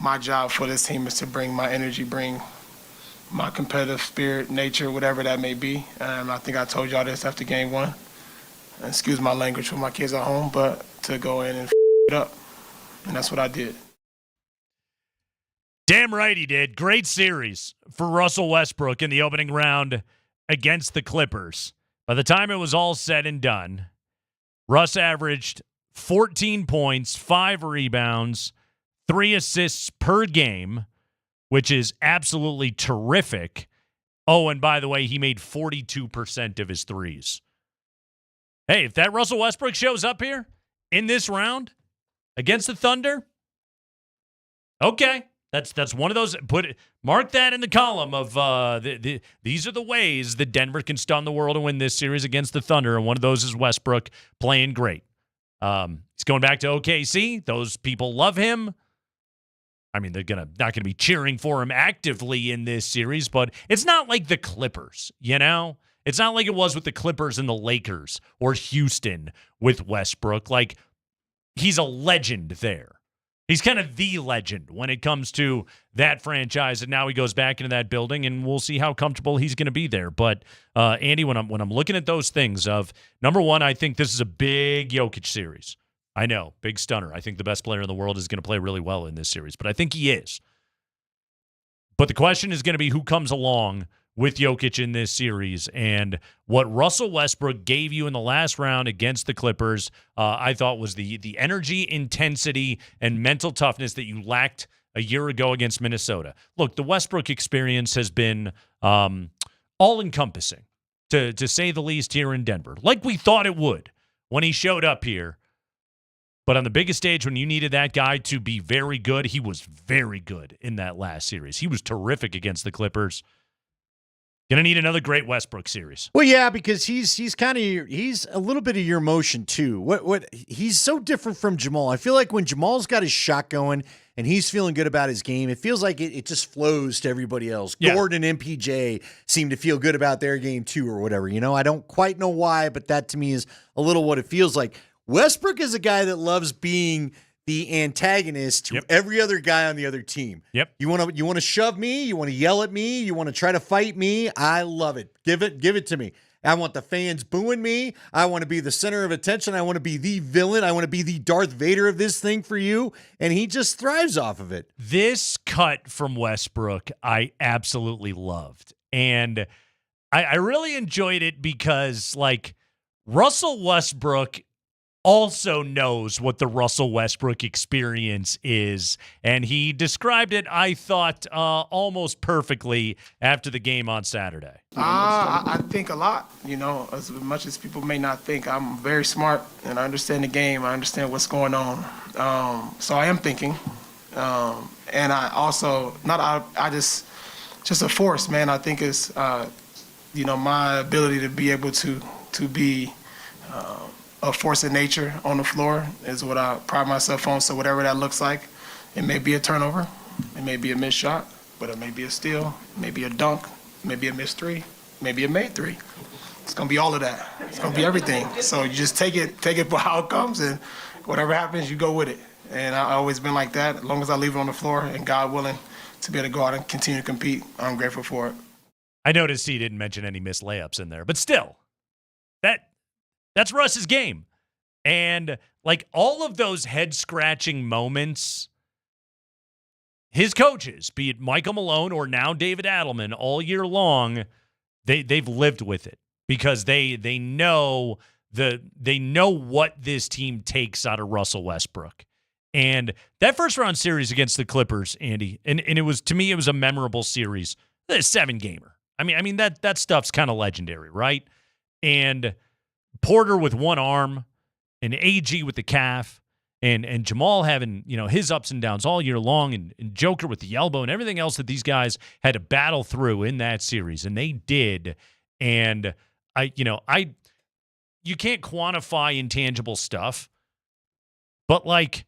my job for this team is to bring my energy, bring my competitive spirit, nature, whatever that may be. I think I told y'all this after game one. Excuse my language for my kids at home, but to go in and it up. And that's what I did. Damn right he did. Great series for Russell Westbrook in the opening round against the Clippers. By the time it was all said and done, Russ averaged 14 points, 5 rebounds, 3 assists per game, which is absolutely terrific. Oh, and by the way, he made 42% of his threes. Hey, if that Russell Westbrook shows up here in this round against the Thunder, okay. That's one of those. Mark that in the column of these are the ways that Denver can stun the world and win this series against the Thunder, and one of those is Westbrook playing great. He's going back to OKC. Those people love him. I mean, they're not gonna be cheering for him actively in this series, but it's not like the Clippers, you know? It's not like it was with the Clippers and the Lakers or Houston with Westbrook. Like, he's a legend there. He's kind of the legend when it comes to that franchise, and now he goes back into that building, and we'll see how comfortable he's going to be there. But Andy, when I'm looking at those things of, number one, I think this is a big Jokic series. I know, big stunner. I think the best player in the world is going to play really well in this series, but I think he is. But the question is going to be who comes along with Jokic in this series, and what Russell Westbrook gave you in the last round against the Clippers, I thought was the energy, intensity, and mental toughness that you lacked a year ago against Minnesota. Look, the Westbrook experience has been all-encompassing, to say the least, here in Denver, like we thought it would when he showed up here. But on the biggest stage, when you needed that guy to be very good, he was very good in that last series. He was terrific against the Clippers. Gonna need another great Westbrook series. Well, yeah, because he's a little bit of your emotion too. What he's so different from Jamal. I feel like when Jamal's got his shot going and he's feeling good about his game, it feels like it just flows to everybody else. Yeah. Gordon and MPJ seem to feel good about their game too, or whatever. You know, I don't quite know why, but that to me is a little what it feels like. Westbrook is a guy that loves being the antagonist to every other guy on the other team. Yep. You want to shove me, you want to yell at me, you want to try to fight me. I love it. Give it to me. I want the fans booing me. I want to be the center of attention. I want to be the villain. I want to be the Darth Vader of this thing for you. And he just thrives off of it. This cut from Westbrook, I absolutely loved. And I really enjoyed it because, like, Russell Westbrook also knows what the Russell Westbrook experience is. And he described it, I thought, almost perfectly after the game on Saturday. I think a lot, you know, as much as people may not think. I'm very smart, and I understand the game. I understand what's going on. So I am thinking. And I also, just a force, man. I think it's, you know, my ability to be able to be a force of nature on the floor is what I pride myself on. So whatever that looks like, it may be a turnover, it may be a missed shot, but it may be a steal, it may be a dunk, it may be a missed three, maybe a made three. It's gonna be all of that. It's gonna be everything. So you just take it for how it comes, and whatever happens, you go with it. And I've always been like that. As long as I leave it on the floor and God willing to be able to go out and continue to compete, I'm grateful for it. I noticed he didn't mention any missed layups in there, but still, that's Russ's game. And like all of those head-scratching moments, his coaches, be it Michael Malone or now David Adelman, all year long, they've lived with it because they know what this team takes out of Russell Westbrook. And that first round series against the Clippers, Andy, and it was, to me, it was a memorable series. A 7-gamer. I mean that stuff's kind of legendary, right? And Porter with one arm, and AG with the calf, and Jamal having, you know, his ups and downs all year long, and Joker with the elbow and everything else that these guys had to battle through in that series, and they did. And you can't quantify intangible stuff, but like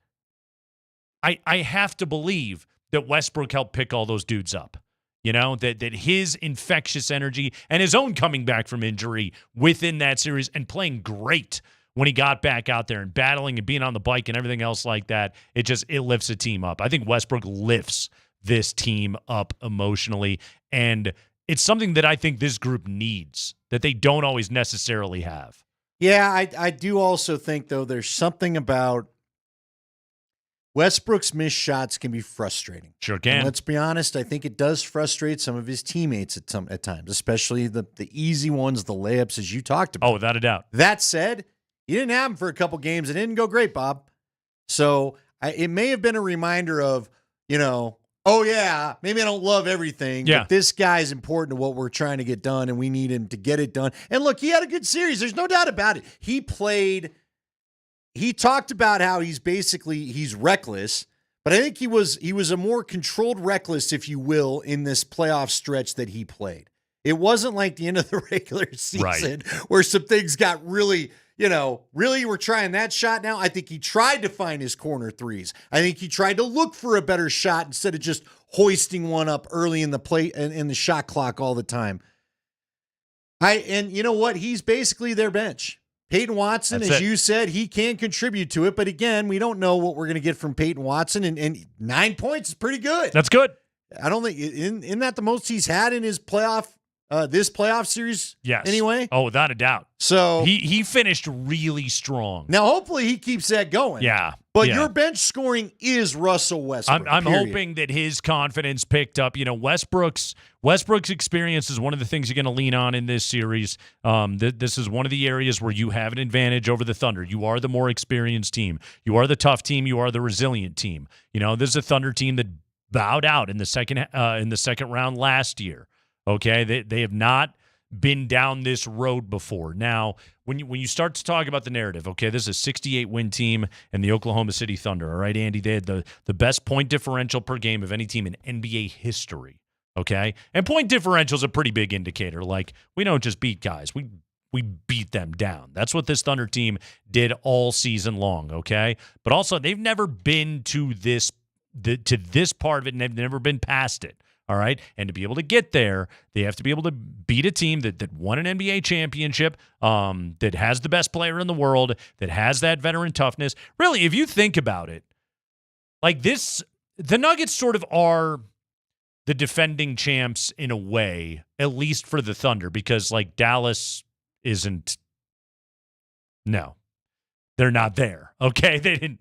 I have to believe that Westbrook helped pick all those dudes up. You know, that his infectious energy and his own coming back from injury within that series and playing great when he got back out there and battling and being on the bike and everything else like that, it lifts a team up. I think Westbrook lifts this team up emotionally, and it's something that I think this group needs that they don't always necessarily have. Yeah, I do also think, though, there's something about Westbrook's missed shots can be frustrating. Sure can. And let's be honest, I think it does frustrate some of his teammates at times, especially the easy ones, the layups, as you talked about. Oh, without a doubt. That said, you didn't have him for a couple games. It didn't go great, Bob. So it may have been a reminder of, oh, yeah, maybe I don't love everything, but this guy's important to what we're trying to get done, and we need him to get it done. And look, he had a good series. There's no doubt about it. He talked about how he's reckless, but I think he was a more controlled reckless, if you will, in this playoff stretch that he played. It wasn't like the end of the regular season where some things got really, really we're trying that shot now. I think he tried to find his corner threes. I think he tried to look for a better shot instead of just hoisting one up early in the play and in the shot clock all the time. And you know what? He's basically their bench. Peyton Watson, you said, he can contribute to it. But again, we don't know what we're going to get from Peyton Watson. And 9 points is pretty good. That's good. I don't think, isn't that the most he's had in his this playoff series? Yes. Anyway? Oh, without a doubt. So he finished really strong. Now, hopefully he keeps that going. Yeah. But your bench scoring is Russell Westbrook. I'm hoping that his confidence picked up. Westbrook's experience is one of the things you're going to lean on in this series. This is one of the areas where you have an advantage over the Thunder. You are the more experienced team. You are the tough team. You are the resilient team. This is a Thunder team that bowed out in the second round last year. Okay, they have not been down this road before. Now, when you start to talk about the narrative, okay, this is a 68-win team and the Oklahoma City Thunder. All right, Andy, they had the best point differential per game of any team in NBA history. Okay, and point differential is a pretty big indicator. Like, we don't just beat guys, we beat them down. That's what this Thunder team did all season long. Okay, but also they've never been to this part of it, and they've never been past it. All right. And to be able to get there, they have to be able to beat a team that won an NBA championship, that has the best player in the world, that has that veteran toughness. Really, if you think about it, like this, the Nuggets sort of are the defending champs in a way, at least for the Thunder, because like Dallas isn't. No, they're not there. Okay.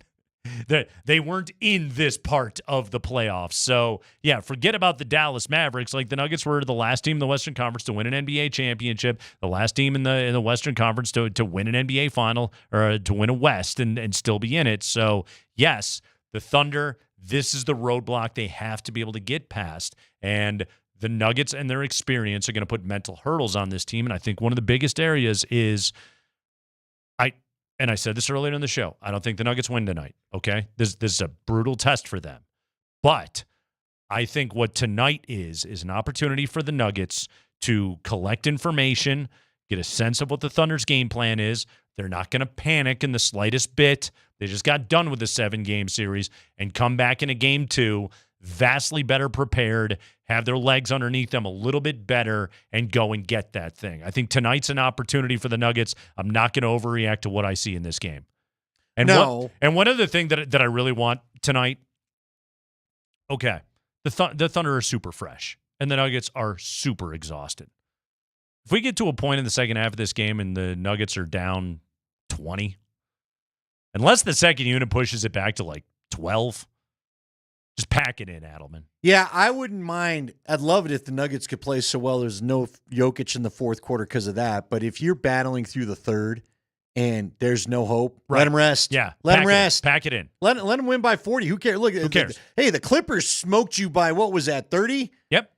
They weren't in this part of the playoffs. So, yeah, forget about the Dallas Mavericks. Like, the Nuggets were the last team in the Western Conference to win an NBA championship, the last team in the Western Conference to win an NBA final, or to win a West and still be in it. So, yes, the Thunder, this is the roadblock they have to be able to get past. And the Nuggets and their experience are going to put mental hurdles on this team. And I think one of the biggest areas is and I said this earlier in the show, I don't think the Nuggets win tonight, okay? This is a brutal test for them. But I think what tonight is an opportunity for the Nuggets to collect information, get a sense of what the Thunder's game plan is. They're not going to panic in the slightest bit. They just got done with the 7-game series and come back in a game 2 vastly better prepared, have their legs underneath them a little bit better, and go and get that thing. I think tonight's an opportunity for the Nuggets. I'm not going to overreact to what I see in this game. And one other thing that I really want tonight, okay, the Thunder are super fresh, and the Nuggets are super exhausted. If we get to a point in the second half of this game and the Nuggets are down 20, unless the second unit pushes it back to like 12, just pack it in, Adelman. Yeah, I wouldn't mind. I'd love it if the Nuggets could play so well. There's no Jokic in the fourth quarter because of that. But if you're battling through the third and there's no hope, let them rest. Yeah, let them rest. Pack it in. Let them win by 40. Who cares? Look, who cares? Hey, the Clippers smoked you by, what was that, 30? Yep.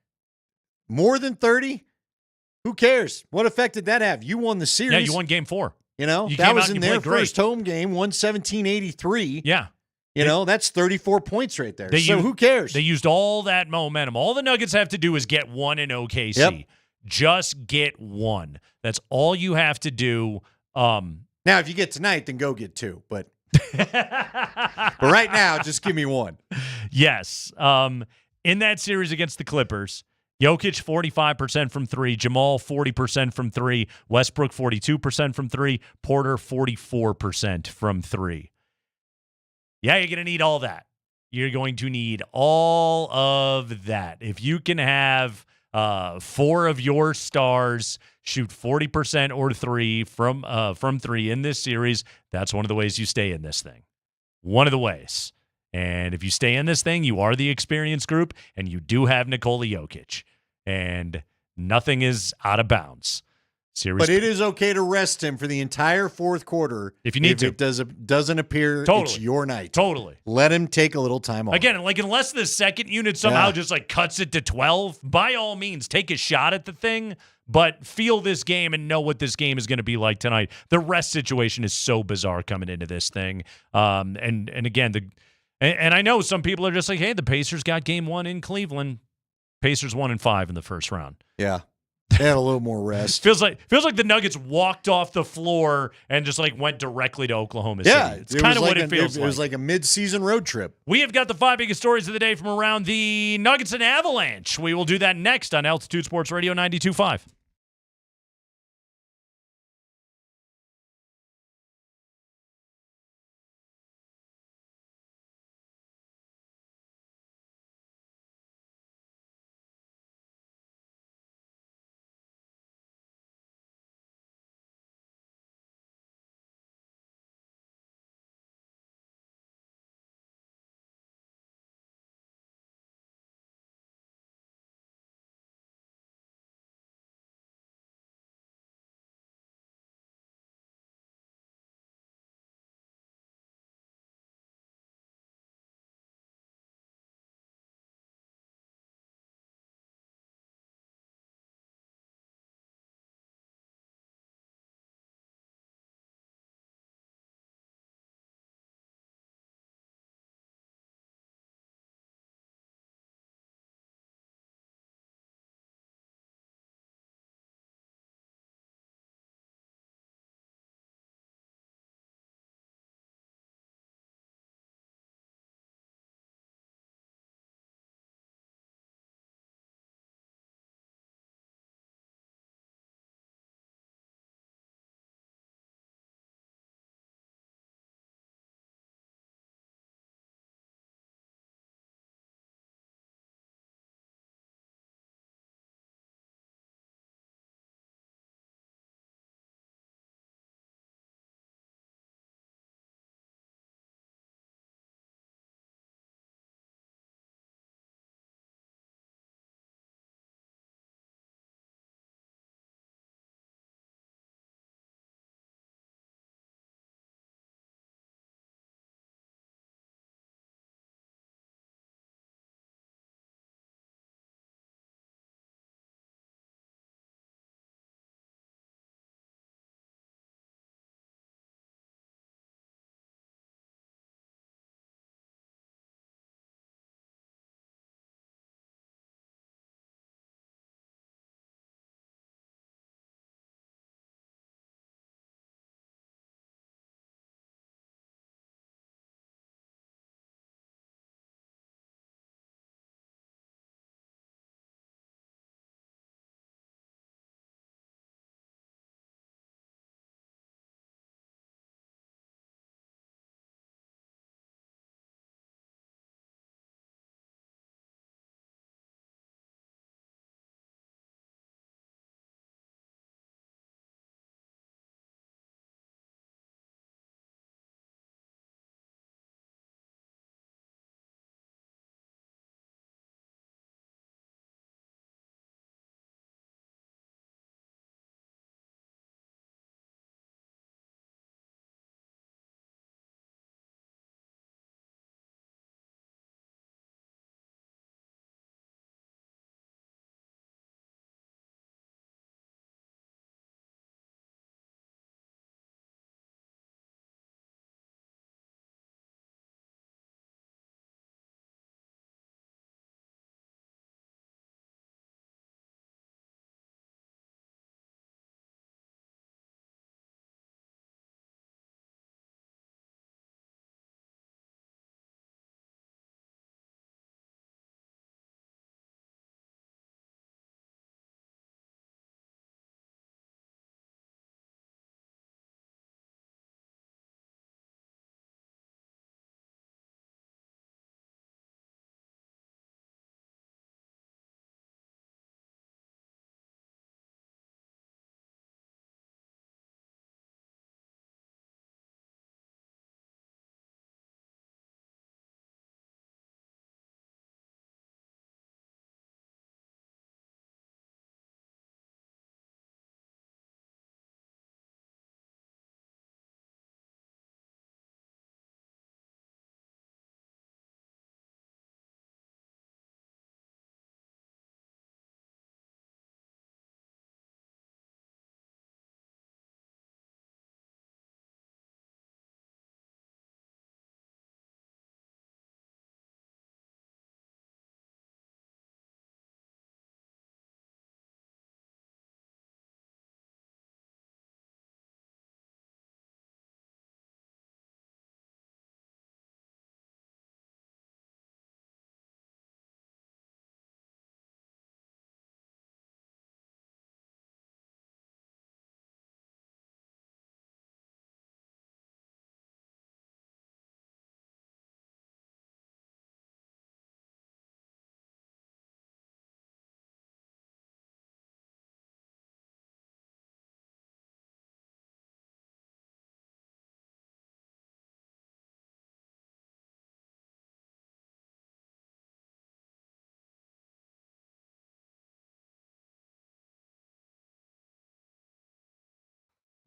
More than 30? Who cares? What effect did that have? You won the series. Yeah, you won game 4. That was in their first home game, 117-83. Yeah. That's 34 points right there. Who cares? They used all that momentum. All the Nuggets have to do is get one in OKC. Yep. Just get one. That's all you have to do. Now, if you get tonight, then go get 2. But right now, just give me 1. Yes. In that series against the Clippers, Jokic, 45% from three. Jamal, 40% from three. Westbrook, 42% from three. Porter, 44% from three. Yeah, you're going to need all that. You're going to need all of that. If you can have 4 of your stars shoot 40% or from three in this series, that's one of the ways you stay in this thing. One of the ways. And if you stay in this thing, you are the experienced group, and you do have Nikola Jokic. And nothing is out of bounds. But it is okay to rest him for the entire fourth quarter. If you need to. It doesn't appear it's your night. Totally. Let him take a little time off. Again, like unless the second unit somehow just like cuts it to 12, by all means, take a shot at the thing, but feel this game and know what this game is going to be like tonight. The rest situation is so bizarre coming into this thing. And again, and I know some people are just like, hey, the Pacers got game 1 in Cleveland. Pacers 1-5 in the first round. Yeah. They had a little more rest. feels like the Nuggets walked off the floor and just like went directly to Oklahoma City. Yeah, It's kind of what it feels like. It was like a mid-season road trip. We have got the 5 biggest stories of the day from around the Nuggets and Avalanche. We will do that next on Altitude Sports Radio 92.5.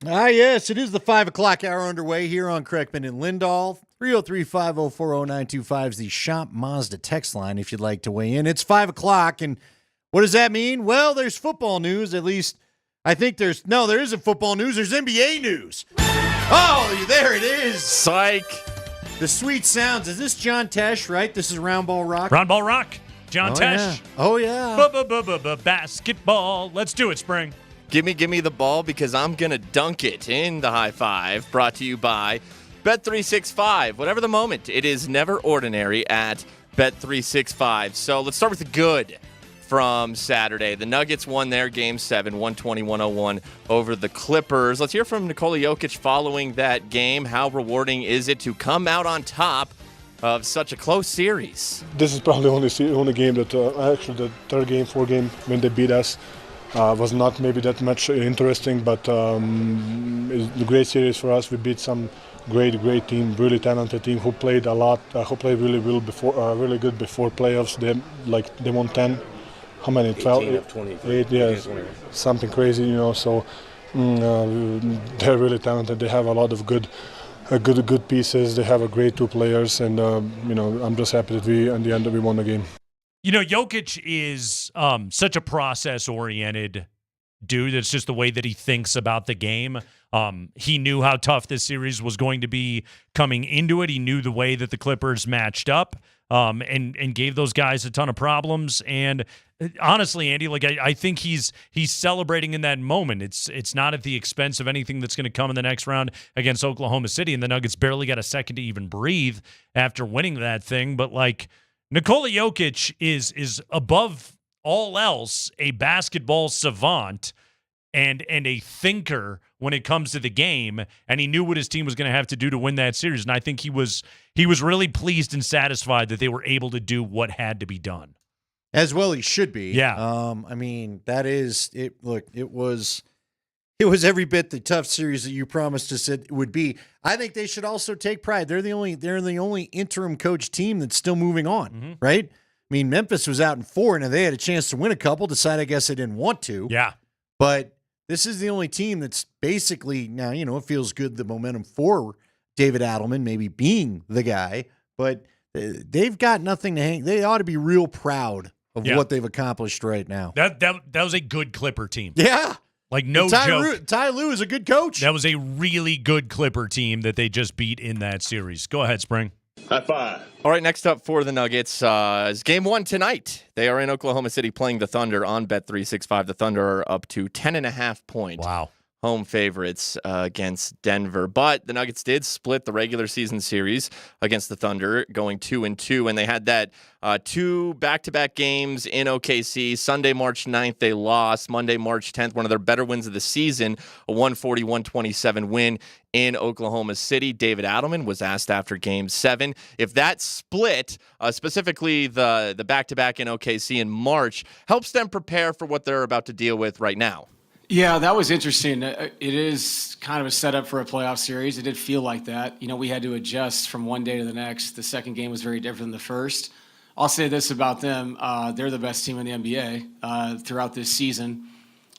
Yes, it is the 5 o'clock hour underway here on Kreckman and Lindahl. 303-504-0925 is the Shop Mazda text line if you'd like to weigh in. It's 5 o'clock, and what does that mean? Well, there's football news. At least I think there isn't football news. There's NBA news. Oh, there it is. Psych. The sweet sounds. Is this John Tesh, right? This is Round Ball Rock? Round Ball Rock. John Tesh. Oh, yeah. Basketball. Let's do it, Spring. Give me the ball because I'm going to dunk it in the high five. Brought to you by Bet365. Whatever the moment, it is never ordinary at Bet365. So let's start with the good from Saturday. The Nuggets won their Game 7, 120-101 over the Clippers. Let's hear from Nikola Jokic following that game. How rewarding is it to come out on top of such a close series? This is probably the only game that, actually the third game, fourth game, when they beat us, was not maybe that much interesting, but it's a great series for us. We beat some great team, really talented team who played a lot, who played really well before, really good before playoffs. They won 10. How many? 12? 18 of 20. 8, yes, something crazy, So they're really talented. They have a lot of good pieces. They have a great two players, and I'm just happy that in the end we won the game. Jokic is such a process-oriented dude. It's just the way that he thinks about the game. He knew how tough this series was going to be coming into it. He knew the way that the Clippers matched up and gave those guys a ton of problems. And honestly, Andy, I think he's celebrating in that moment. It's not at the expense of anything that's going to come in the next round against Oklahoma City, and the Nuggets barely got a second to even breathe after winning that thing. But Nikola Jokic is above all else a basketball savant and a thinker when it comes to the game, and he knew what his team was going to have to do to win that series. And I think he was really pleased and satisfied that they were able to do what had to be done. As well he should be. Yeah. That is it. Look, it was every bit the tough series that you promised us it would be. I think they should also take pride. They're the only interim coach team that's still moving on, right? Memphis was out in 4, and they had a chance to win a couple, decided I guess they didn't want to. Yeah. But this is the only team that's basically now, it feels good, the momentum for David Adelman maybe being the guy, but they've got nothing to hang. They ought to be real proud of what they've accomplished right now. That was a good Clipper team. Yeah. No joke. Ty Lue is a good coach. That was a really good Clipper team that they just beat in that series. Go ahead, Spring. High five. All right, next up for the Nuggets is Game 1 tonight. They are in Oklahoma City playing the Thunder on Bet365. The Thunder are up to 10.5 points. Wow. Home favorites against Denver. But the Nuggets did split the regular season series against the Thunder, going 2-2, and they had that 2 back-to-back games in OKC. Sunday, March 9th, they lost. Monday, March 10th, one of their better wins of the season, a 140-127 win in Oklahoma City. David Adelman was asked after Game 7 if that split, specifically the back-to-back in OKC in March, helps them prepare for what they're about to deal with right now. Yeah, that was interesting. It is kind of a setup for a playoff series. It did feel like that. We had to adjust from one day to the next. The second game was very different than the first. I'll say this about them. They're the best team in the NBA throughout this season.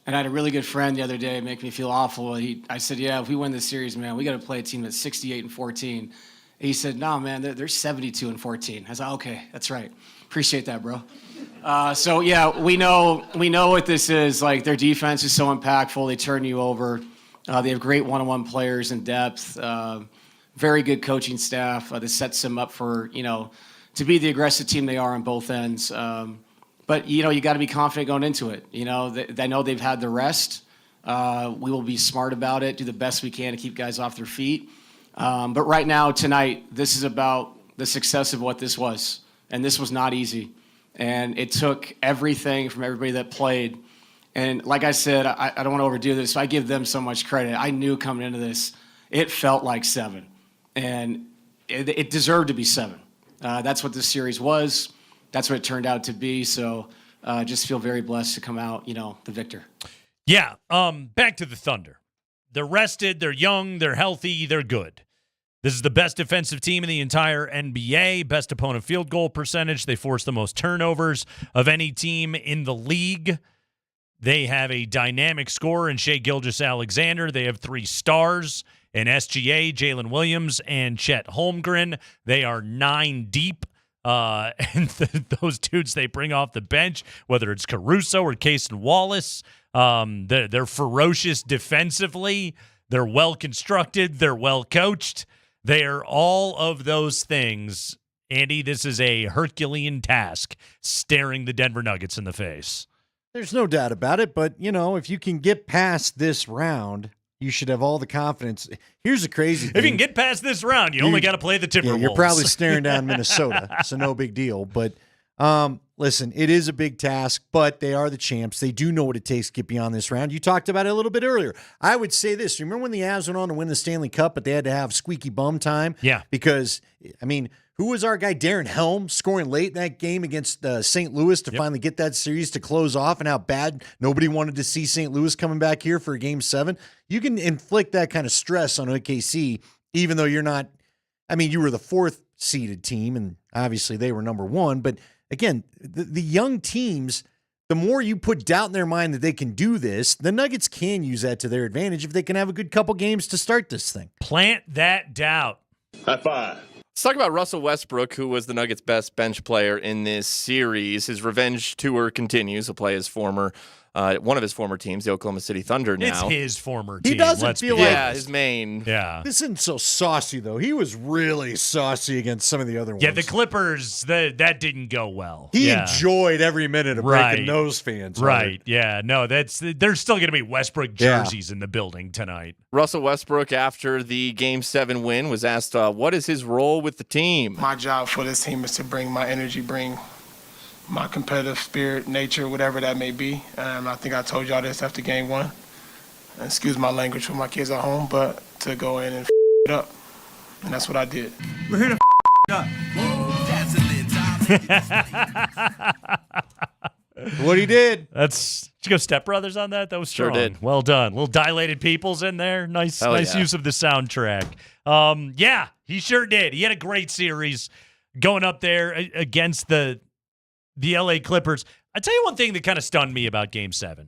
And I had a really good friend the other day make me feel awful. I said, yeah, if we win this series, man, we got to play a team that's 68-14. And he said, no, man, they're 72-14. I was like, okay, that's right. Appreciate that, bro. So yeah, we know what this is. Their defense is so impactful. They turn you over. They have great one-on-one players in depth. Very good coaching staff that sets them up for to be the aggressive team they are on both ends. But you got to be confident going into it. I know they've had the rest. We will be smart about it. Do the best we can to keep guys off their feet. But right now, tonight, this is about the success of what this was, and this was not easy. And it took everything from everybody that played. And like I said, I don't want to overdo this. I give them so much credit. I knew coming into this, it felt like 7. And it deserved to be 7. That's what this series was. That's what it turned out to be. So just feel very blessed to come out, the victor. Yeah. Back to the Thunder. They're rested. They're young. They're healthy. They're good. This is the best defensive team in the entire NBA, best opponent field goal percentage. They force the most turnovers of any team in the league. They have a dynamic scorer in Shai Gilgeous-Alexander. They have 3 stars in SGA, Jalen Williams, and Chet Holmgren. They are 9 deep. And those dudes they bring off the bench, whether it's Caruso or Cason Wallace, they're ferocious defensively. They're well-constructed. They're well-coached. They are all of those things. Andy, this is a Herculean task staring the Denver Nuggets in the face. There's no doubt about it, but, if you can get past this round, you should have all the confidence. Here's the crazy thing. If you can get past this round, you only got to play the Timberwolves. You're probably staring down Minnesota, so no big deal. But listen, it is a big task, but they are the champs. They do know what it takes to get beyond this round. You talked about it a little bit earlier. I would say this. Remember when the Avs went on to win the Stanley Cup, but they had to have squeaky bum time? Yeah. Because, who was our guy, Darren Helm, scoring late in that game against St. Louis to finally get that series to close off, and how bad nobody wanted to see St. Louis coming back here for a Game 7? You can inflict that kind of stress on OKC, even though you're not – you were the 4th seeded team, and obviously they were number 1. But, again, the young teams, the more you put doubt in their mind that they can do this, the Nuggets can use that to their advantage if they can have a good couple games to start this thing. Plant that doubt. High five. Let's talk about Russell Westbrook, who was the Nuggets' best bench player in this series. His revenge tour continues. He'll play one of his former teams, the Oklahoma City Thunder now. It's his former team. He doesn't feel like his main. Yeah. This isn't so saucy, though. He was really saucy against some of the other ones. Yeah, the Clippers, that didn't go well. He enjoyed every minute of breaking those fans. Right, yeah. No, there's still going to be Westbrook jerseys in the building tonight. Russell Westbrook, after the Game 7 win, was asked, what is his role with the team? My job for this team is to bring my energy, bring my competitive spirit, nature, whatever that may be. I think I told y'all this after Game 1. Excuse my language for my kids at home, but to go in and it up. And that's what I did. We're here to up. What he did. Did you go Step Brothers on that? That was strong. Sure did. Well done. Little Dilated Peoples in there. Nice use of the soundtrack. Yeah, he sure did. He had a great series going up there against the LA Clippers. I tell you one thing that kind of stunned me about Game 7,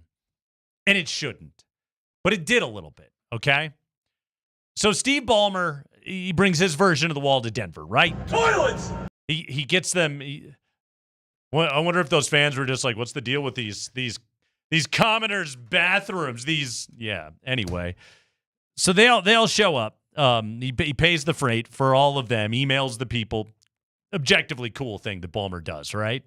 and it shouldn't, but it did a little bit, okay? So Steve Ballmer, he brings his version of the wall to Denver, right? Toilets! He gets them. I wonder if those fans were just like, what's the deal with these commoners' bathrooms? Anyway. So they all show up. He pays the freight for all of them, emails the people. Objectively cool thing that Ballmer does, right?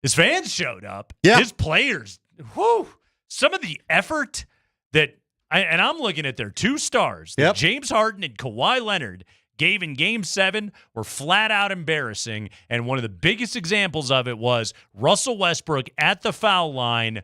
His fans showed up. Yeah. His players. Whew. Some of the effort that, and I'm looking at their 2 stars, that James Harden and Kawhi Leonard gave in Game 7 were flat out embarrassing. And one of the biggest examples of it was Russell Westbrook at the foul line,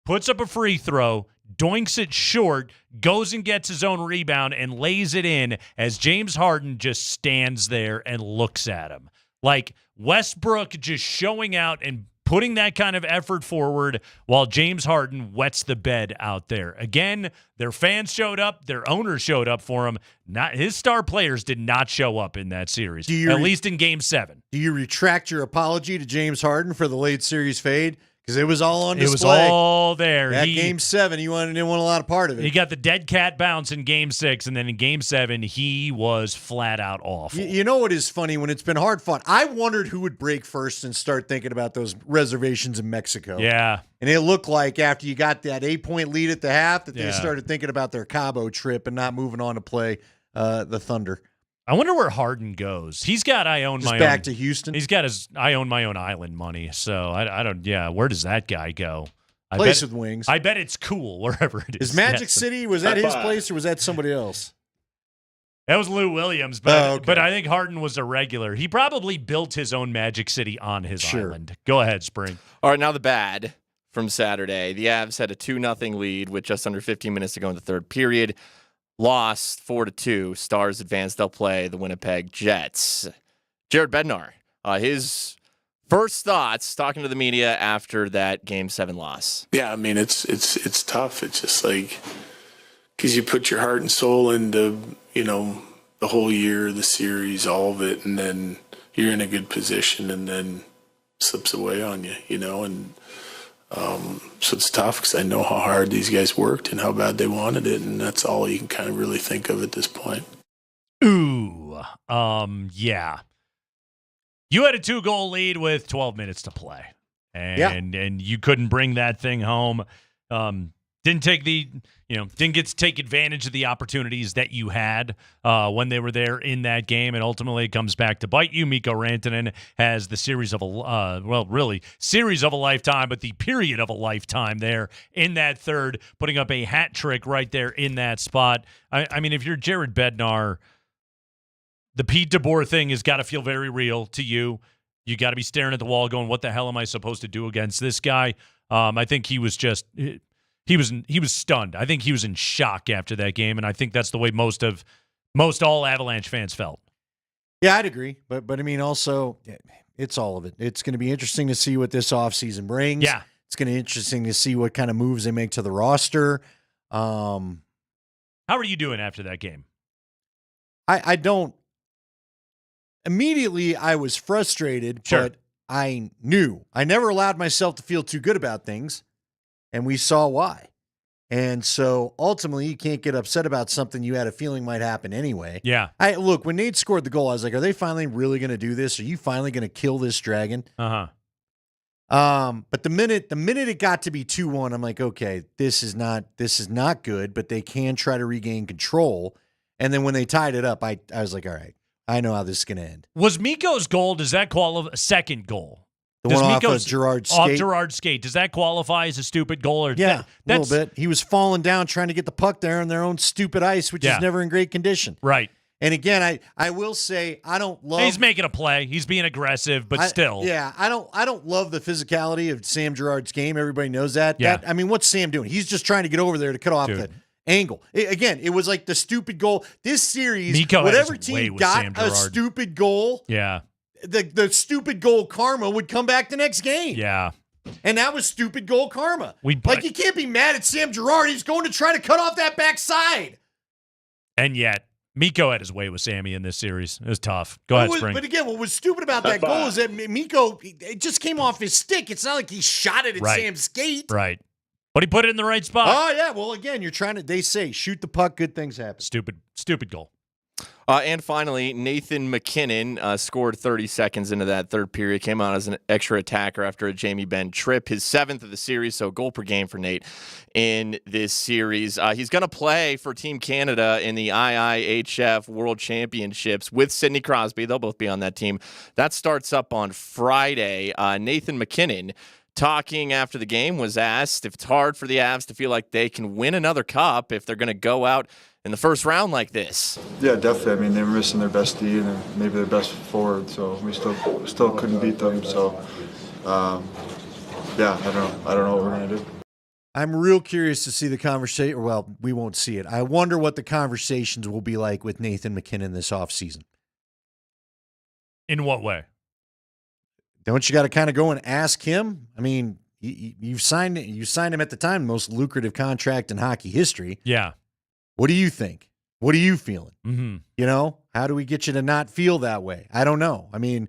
puts up a free throw, doinks it short, goes and gets his own rebound and lays it in as James Harden just stands there and looks at him. Like Westbrook just showing out and putting that kind of effort forward while James Harden wets the bed out there. Again, their fans showed up. Their owners showed up for him. Not his star players did not show up in that series, at least in Game 7. Do you retract your apology to James Harden for the late series fade? Because it was all on display. It was all there. That Game 7, you didn't want a lot of part of it. He got the dead cat bounce in Game 6, and then in Game 7, he was flat out awful. You know what is funny? When it's been hard fought, I wondered who would break first and start thinking about those reservations in Mexico. Yeah. And it looked like after you got that 8-point lead at the half that they started thinking about their Cabo trip and not moving on to play the Thunder. I wonder where Harden goes. He's got I own my own. Back to Houston. He's got his I own my own island money. So I don't. Yeah, where does that guy go? Place with wings. I bet it's cool wherever it is. Is Magic City, was that his place or was that somebody else? That was Lou Williams, but I think Harden was a regular. He probably built his own Magic City on his island. Go ahead, Spring. All right, now the bad from Saturday. The Avs had a 2-0 lead with just under 15 minutes to go in the third period. Lost 4-2. Stars advanced. They'll play the Winnipeg Jets. Jared Bednar, his first thoughts talking to the media after that Game 7 loss. Yeah, I mean it's tough. It's just like because you put your heart and soul into the whole year, the series, all of it, and then you're in a good position, and then slips away on you, and So it's tough because I know how hard these guys worked and how bad they wanted it, and that's all you can kind of really think of at this point. Ooh, yeah. You had a 2-goal lead with 12 minutes to play, and you couldn't bring that thing home. Didn't get to take advantage of the opportunities that you had when they were there in that game, and ultimately it comes back to bite you. Mikko Rantanen has the series of a lifetime, but the period of a lifetime there in that third, putting up a hat trick right there in that spot. I mean, if you're Jared Bednar, the Pete DeBoer thing has got to feel very real to you. You got to be staring at the wall going, what the hell am I supposed to do against this guy? I think he was just he was stunned. I think he was in shock after that game, and I think that's the way most all Avalanche fans felt. Yeah, I'd agree. But I mean, also, it's all of it. It's going to be interesting to see what this offseason brings. Yeah. It's going to be interesting to see what kind of moves they make to the roster. How are you doing after that game? I don't. Immediately, I was frustrated, but I knew. I never allowed myself to feel too good about things, and we saw why. And so, ultimately, you can't get upset about something you had a feeling might happen anyway. Yeah. Look, when Nate scored the goal, I was like, are they finally really going to do this? Are you finally going to kill this dragon? Uh-huh. But the minute it got to be 2-1, I'm like, okay, this is not good, but they can try to regain control. And then when they tied it up, I was like, all right, I know how this is going to end. Was Mikko's goal, does that qualify? Second goal. The one off of Gerard's skate? Off Gerard's skate. Does that qualify as a stupid goal? Or yeah, a little bit. He was falling down trying to get the puck there on their own stupid ice, which is never in great condition. Right. And again, I will say I don't love. He's making a play. He's being aggressive, but still. Yeah, I don't love the physicality of Sam Gerard's game. Everybody knows that. Yeah. I mean, what's Sam doing? He's just trying to get over there to cut off the angle. Again, it was like the stupid goal. This series, Mikko whatever has way team with got Sam a Girard. stupid goal, the stupid goal karma would come back the next game. Yeah. And that was stupid goal karma. You can't be mad at Sam Girard. He's going to try to cut off that backside. And yet, Mikko had his way with Sammy in this series. It was tough. Go ahead, Spring. But again, what was stupid about that goal is that Mikko, it just came off his stick. It's not like he shot it at Sam's skate. Right. But he put it in the right spot. Oh, yeah. Well, again, they say, shoot the puck, good things happen. Stupid goal. And finally, Nathan McKinnon scored 30 seconds into that third period, came out as an extra attacker after a Jamie Benn trip, his 7th of the series, so goal per game for Nate in this series. He's going to play for Team Canada in the IIHF World Championships with Sidney Crosby. They'll both be on that team. That starts up on Friday. Nathan McKinnon, talking after the game, was asked if it's hard for the Avs to feel like they can win another cup if they're going to go out in the first round like this. Yeah, definitely. I mean, they were missing their best D and maybe their best forward, so we still couldn't beat them. So, yeah, I don't know what we're gonna do. I'm real curious to see the conversation. Well, we won't see it. I wonder what the conversations will be like with Nathan McKinnon this offseason. In what way? Don't you got to kind of go and ask him? I mean, you signed him at the time, most lucrative contract in hockey history. Yeah. What do you think? What are you feeling? Mm-hmm. You know, how do we get you to not feel that way? I don't know. I mean,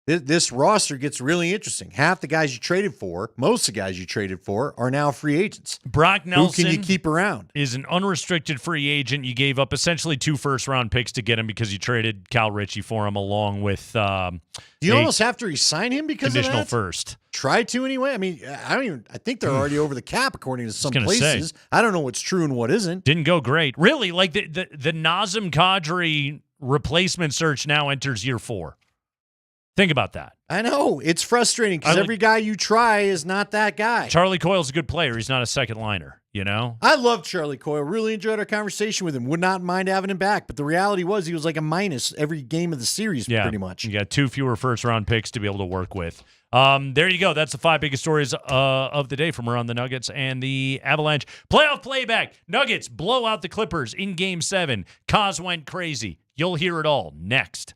this roster gets really interesting. Half the guys you traded for, most of the guys you traded for, are now free agents. Brock Nelson, who can you keep around? Is an unrestricted free agent. You gave up essentially 2 first-round picks to get him because you traded Cal Ritchie for him, along with do you almost have to resign him because of conditional that? first. Try to anyway. I mean, I think they're already over the cap according to some places. I don't know what's true and what isn't. Didn't go great. Really, like the Nazem Kadri replacement search now enters year 4. Think about that. I know. It's frustrating because every guy you try is not that guy. Charlie Coyle's a good player. He's not a second liner, you know? I love Charlie Coyle. Really enjoyed our conversation with him. Would not mind having him back. But the reality was he was like a minus every game of the series pretty much. You got 2 fewer first-round picks to be able to work with. There you go. That's the 5 biggest stories of the day from around the Nuggets and the Avalanche. Playoff playback. Nuggets blow out the Clippers in Game 7. Kaz went crazy. You'll hear it all next.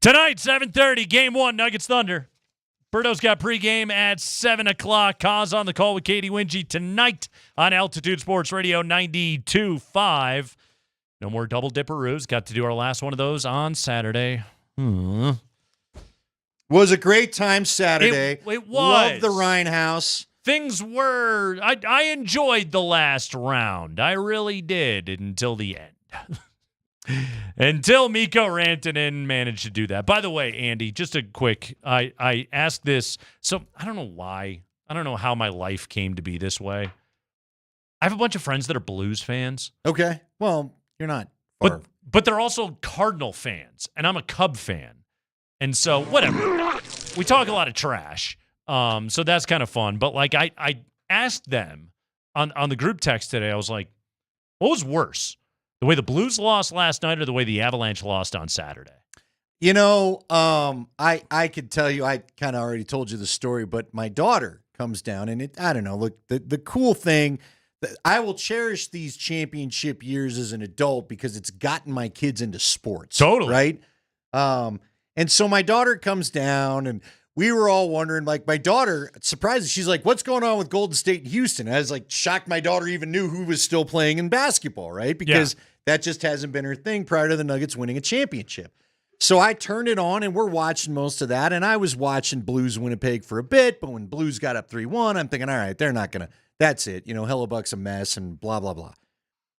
Tonight, 7:30, Game 1, Nuggets Thunder. Berto's got pregame at 7 o'clock. Kaz on the call with Katie Wingy tonight on Altitude Sports Radio 92.5. No more double dipperoos. Got to do our last one of those on Saturday. Was a great time Saturday. It was. Loved the Ryan House. Things were... I enjoyed the last round. I really did until the end. Until Mikko Rantanen managed to do that. By the way, Andy, just a quick... I asked this... So, I don't know why. I don't know how my life came to be this way. I have a bunch of friends that are Blues fans. Okay. Well, you're not far. But they're also Cardinal fans, and I'm a Cub fan. And so, whatever. We talk a lot of trash. So that's kind of fun. But, like, I asked them on the group text today, I was like, what was worse? The way the Blues lost last night or the way the Avalanche lost on Saturday? You know, I could tell you, I kind of already told you the story, but my daughter comes down, and I don't know, look, the cool thing, I will cherish these championship years as an adult because it's gotten my kids into sports. Totally. Right? And so my daughter comes down, and we were all wondering, like, my daughter, surprised, she's like, what's going on with Golden State and Houston? I was like, shocked my daughter even knew who was still playing in basketball, right? Because that just hasn't been her thing prior to the Nuggets winning a championship. So I turned it on, and we're watching most of that, and I was watching Blues Winnipeg for a bit, but when Blues got up 3-1, I'm thinking, all right, they're not going to, that's it. You know, Hellebuck's a mess and blah, blah, blah.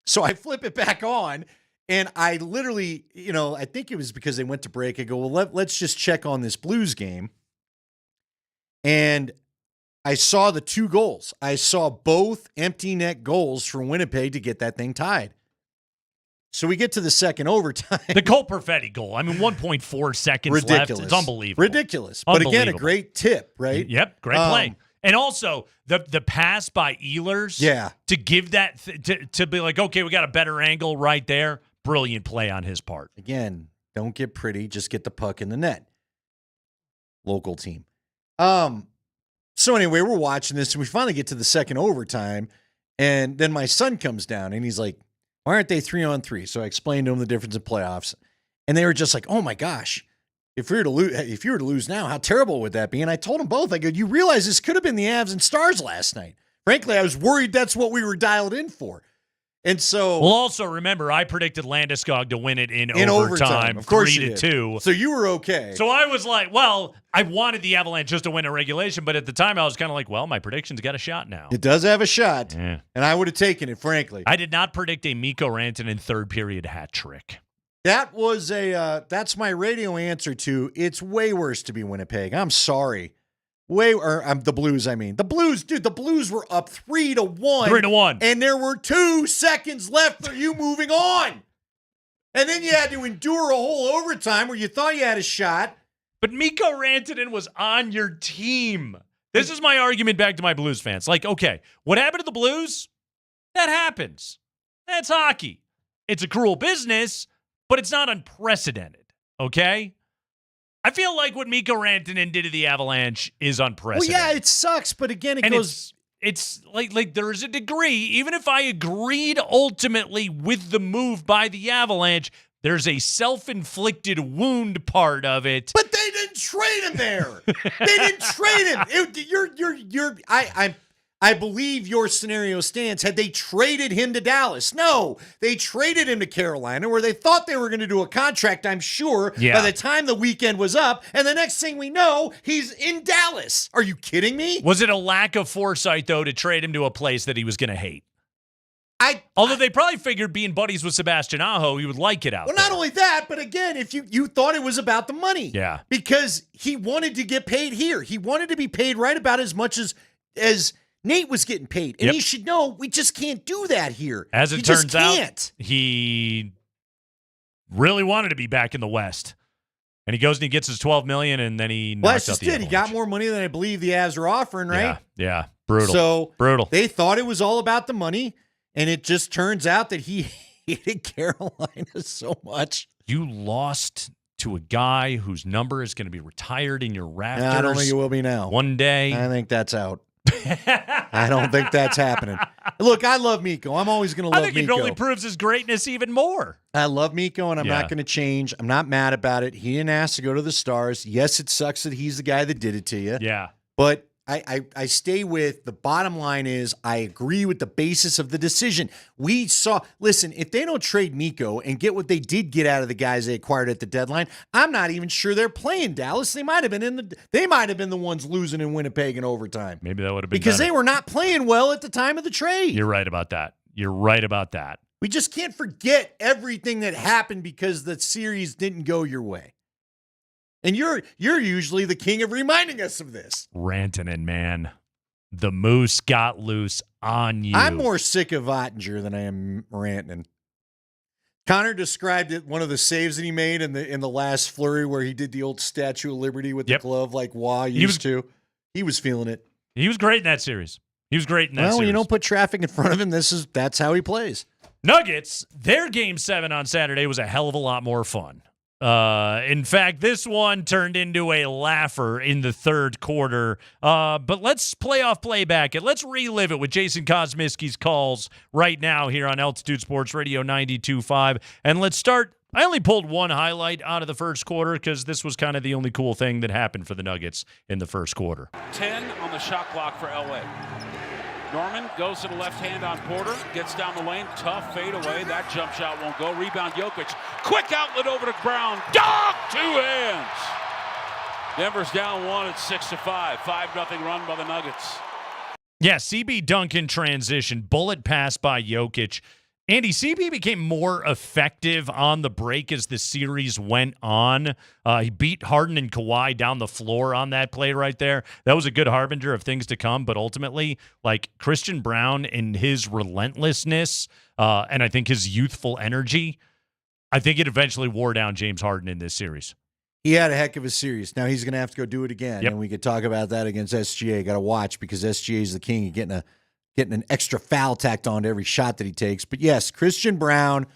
So I flip it back on, and I literally, you know, I think it was because they went to break. I go, well, let's just check on this Blues game. And I saw the 2 goals. I saw both empty net goals for Winnipeg to get that thing tied. So we get to the second overtime. The Cole Perfetti goal. I mean, 1.4 seconds left. It's unbelievable. Ridiculous. But again, a great tip, right? Yep, great play. And also, the pass by Ehlers to give that, to be like, okay, we got a better angle right there. Brilliant play on his part. Again, don't get pretty. Just get the puck in the net. Local team. So anyway, we're watching this, and we finally get to the second overtime, and then my son comes down, and he's like, why aren't they 3-on-3? So I explained to him the difference in playoffs, and they were just like, oh my gosh, if you were to lose now, how terrible would that be? And I told them both, I go, you realize this could have been the Avs and Stars last night. Frankly, I was worried that's what we were dialed in for. And so, well, also remember, I predicted Landeskog to win it in overtime, of course 3-2. So you were okay. So I was like, well, I wanted the Avalanche just to win a regulation, but at the time I was kind of like, well, my prediction's got a shot now. It does have a shot, and I would have taken it, frankly. I did not predict a Mikko Rantanen third period hat trick. That was that's my radio answer to, it's way worse to be Winnipeg. I'm sorry. The Blues, I mean. The Blues, dude, the Blues were up 3-1. 3-1. And there were 2 seconds left for you moving on. And then you had to endure a whole overtime where you thought you had a shot. But Mikko Rantanen was on your team. This is my argument back to my Blues fans. Like, okay, what happened to the Blues? That happens. That's hockey. It's a cruel business, but it's not unprecedented, okay? I feel like what Mikko Rantanen did to the Avalanche is unprecedented. Well, yeah, it sucks, but again, it's like there's a degree, even if I agreed ultimately with the move by the Avalanche, there's a self-inflicted wound part of it. But they didn't trade him there. They didn't trade him. I believe your scenario stands. Had they traded him to Dallas? No, they traded him to Carolina where they thought they were going to do a contract, I'm sure, by the time the weekend was up. And the next thing we know, he's in Dallas. Are you kidding me? Was it a lack of foresight, though, to trade him to a place that he was going to hate? Although they probably figured being buddies with Sebastian Aho, he would like it out there. Well, not only that, but again, if you thought it was about the money. Yeah. Because he wanted to get paid here. He wanted to be paid right about as much as Nate was getting paid. And he should know we just can't do that here. As it turns out, he really wanted to be back in the West. And he goes and he gets his $12 million, and then he knocks out the Avalanche. He got more money than I believe the Avs are offering, right? Yeah. Brutal. So brutal. They thought it was all about the money, and it just turns out that he hated Carolina so much. You lost to a guy whose number is going to be retired in your rafters. I don't think it will be now. One day. I think that's out. I don't think that's happening. Look, I love Mikko. I'm always going to love Mikko. I think it only proves his greatness even more. I love Mikko, and I'm not going to change. I'm not mad about it. He didn't ask to go to the Stars. Yes, it sucks that he's the guy that did it to you. Yeah. But I stay with the bottom line is I agree with the basis of the decision. Listen, if they don't trade Mikko and get what they did get out of the guys they acquired at the deadline, I'm not even sure they're playing Dallas. They might have been the ones losing in Winnipeg in overtime. Maybe that would have been because better. They were not playing well at the time of the trade. You're right about that. We just can't forget everything that happened because the series didn't go your way. And you're usually the king of reminding us of this. Rantanen, man. The Moose got loose on you. I'm more sick of Ottinger than I am Rantanen. Connor described it, one of the saves that he made in the last flurry where he did the old Statue of Liberty with the glove like Wah used to. He was feeling it. He was great in that series. Well, you don't put traffic in front of him. That's how he plays. Nuggets, their Game 7 on Saturday was a hell of a lot more fun. In fact, this one turned into a laugher in the third quarter. But let's playback it. Let's relive it with Jason Kosmiski's calls right now here on Altitude Sports Radio 92.5. And let's start. I only pulled one highlight out of the first quarter because this was kind of the only cool thing that happened for the Nuggets in the first quarter. 10 on the shot clock for LA. Norman goes to the left hand on Porter, gets down the lane, tough fade away. That jump shot won't go. Rebound Jokic. Quick outlet over to Brown. Dog! 2 hands. Denver's down 1 at 6-5. 5-0 run by the Nuggets. Yeah, CB Duncan transition. Bullet pass by Jokic. Andy, CB became more effective on the break as the series went on. He beat Harden and Kawhi down the floor on that play right there. That was a good harbinger of things to come, but ultimately, like Christian Brown and his relentlessness and I think his youthful energy, I think it eventually wore down James Harden in this series. He had a heck of a series. Now he's going to have to go do it again, and we could talk about that against SGA. Got to watch because SGA is the king of getting an extra foul tacked on to every shot that he takes. But yes, Christian Brown,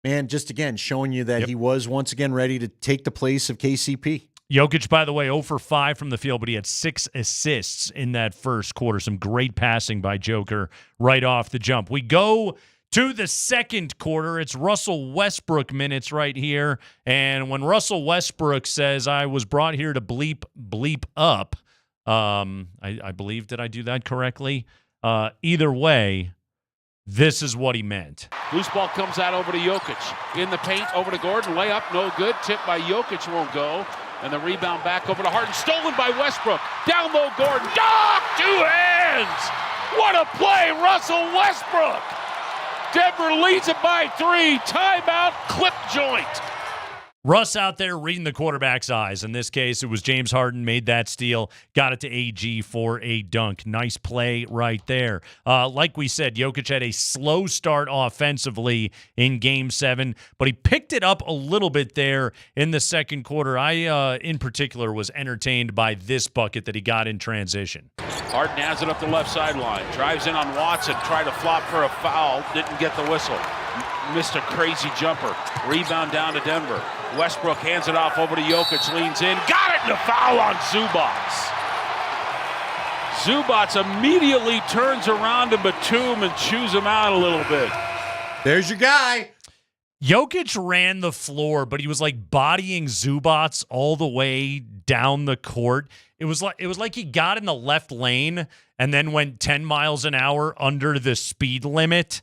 man, just again showing you that he was once again ready to take the place of KCP. Jokic, by the way, 0 for 5 from the field, but he had 6 assists in that first quarter. Some great passing by Joker right off the jump. We go to the second quarter. It's Russell Westbrook minutes right here. And when Russell Westbrook says, I was brought here to bleep up, I believe, did I do that correctly? Either way, this is what he meant. Loose ball comes out over to Jokic. In the paint, over to Gordon. Layup, no good. Tip by Jokic won't go. And the rebound back over to Harden. Stolen by Westbrook. Down low, Gordon. Dog! 2 hands! What a play, Russell Westbrook! Denver leads it by 3. Timeout, clip joint. Russ out there reading the quarterback's eyes. In this case, it was James Harden made that steal, got it to AG for a dunk. Nice play right there. Like we said, Jokic had a slow start offensively in Game 7, but he picked it up a little bit there in the second quarter. I, in particular, was entertained by this bucket that he got in transition. Harden has it up the left sideline. Drives in on Watson, tried to flop for a foul, didn't get the whistle. Missed a crazy jumper. Rebound down to Denver. Westbrook hands it off over to Jokic, leans in, got it, and a foul on Zubac. Zubac immediately turns around to Batum and chews him out a little bit. There's your guy. Jokic ran the floor, but he was like bodying Zubac all the way down the court. It was like he got in the left lane and then went 10 miles an hour under the speed limit.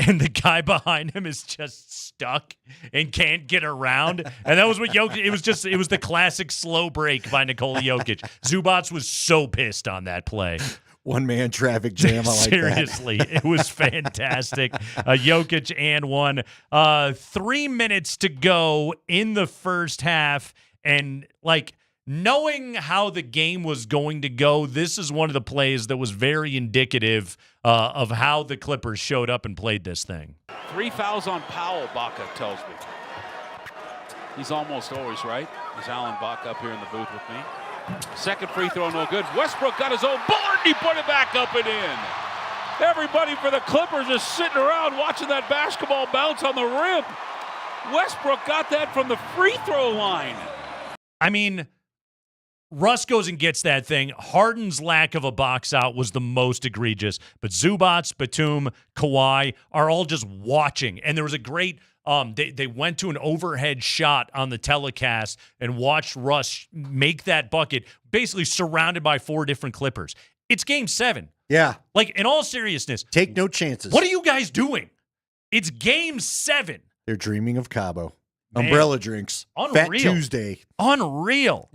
And the guy behind him is just stuck and can't get around. And that was what Jokic, it was the classic slow break by Nikola Jokic. Zubac was so pissed on that play. One-man traffic jam. I like Seriously, that. It was fantastic. Jokic and one. 3 minutes to go in the first half. And like, knowing how the game was going to go, this is one of the plays that was very indicative of how the Clippers showed up and played this thing. 3 fouls on Powell, Baca tells me. He's almost always right. There's Alan Baca up here in the booth with me. Second free throw, no good. Westbrook got his own board, and he put it back up and in. Everybody for the Clippers is sitting around watching that basketball bounce on the rim. Westbrook got that from the free throw line. I mean, Russ goes and gets that thing. Harden's lack of a box out was the most egregious. But Zubats, Batum, Kawhi are all just watching. And there was a great they went to an overhead shot on the telecast and watched Russ make that bucket, basically surrounded by 4 different Clippers. It's Game 7. Yeah. Like, in all seriousness. Take no chances. What are you guys doing? It's Game 7. They're dreaming of Cabo. Man. Umbrella drinks. Unreal. Fat Tuesday. Unreal.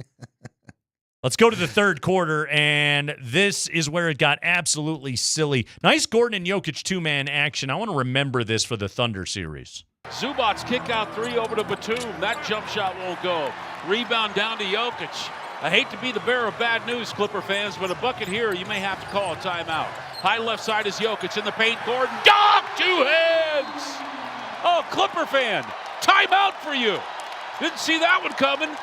Let's go to the third quarter, and this is where it got absolutely silly. Nice Gordon and Jokic two-man action. I want to remember this for the Thunder series. Zubats kick out 3 over to Batum. That jump shot won't go. Rebound down to Jokic. I hate to be the bearer of bad news, Clipper fans, but a bucket here, you may have to call a timeout. High left side is Jokic in the paint. Gordon, dog, 2 hands. Oh, Clipper fan, timeout for you. Didn't see that one coming.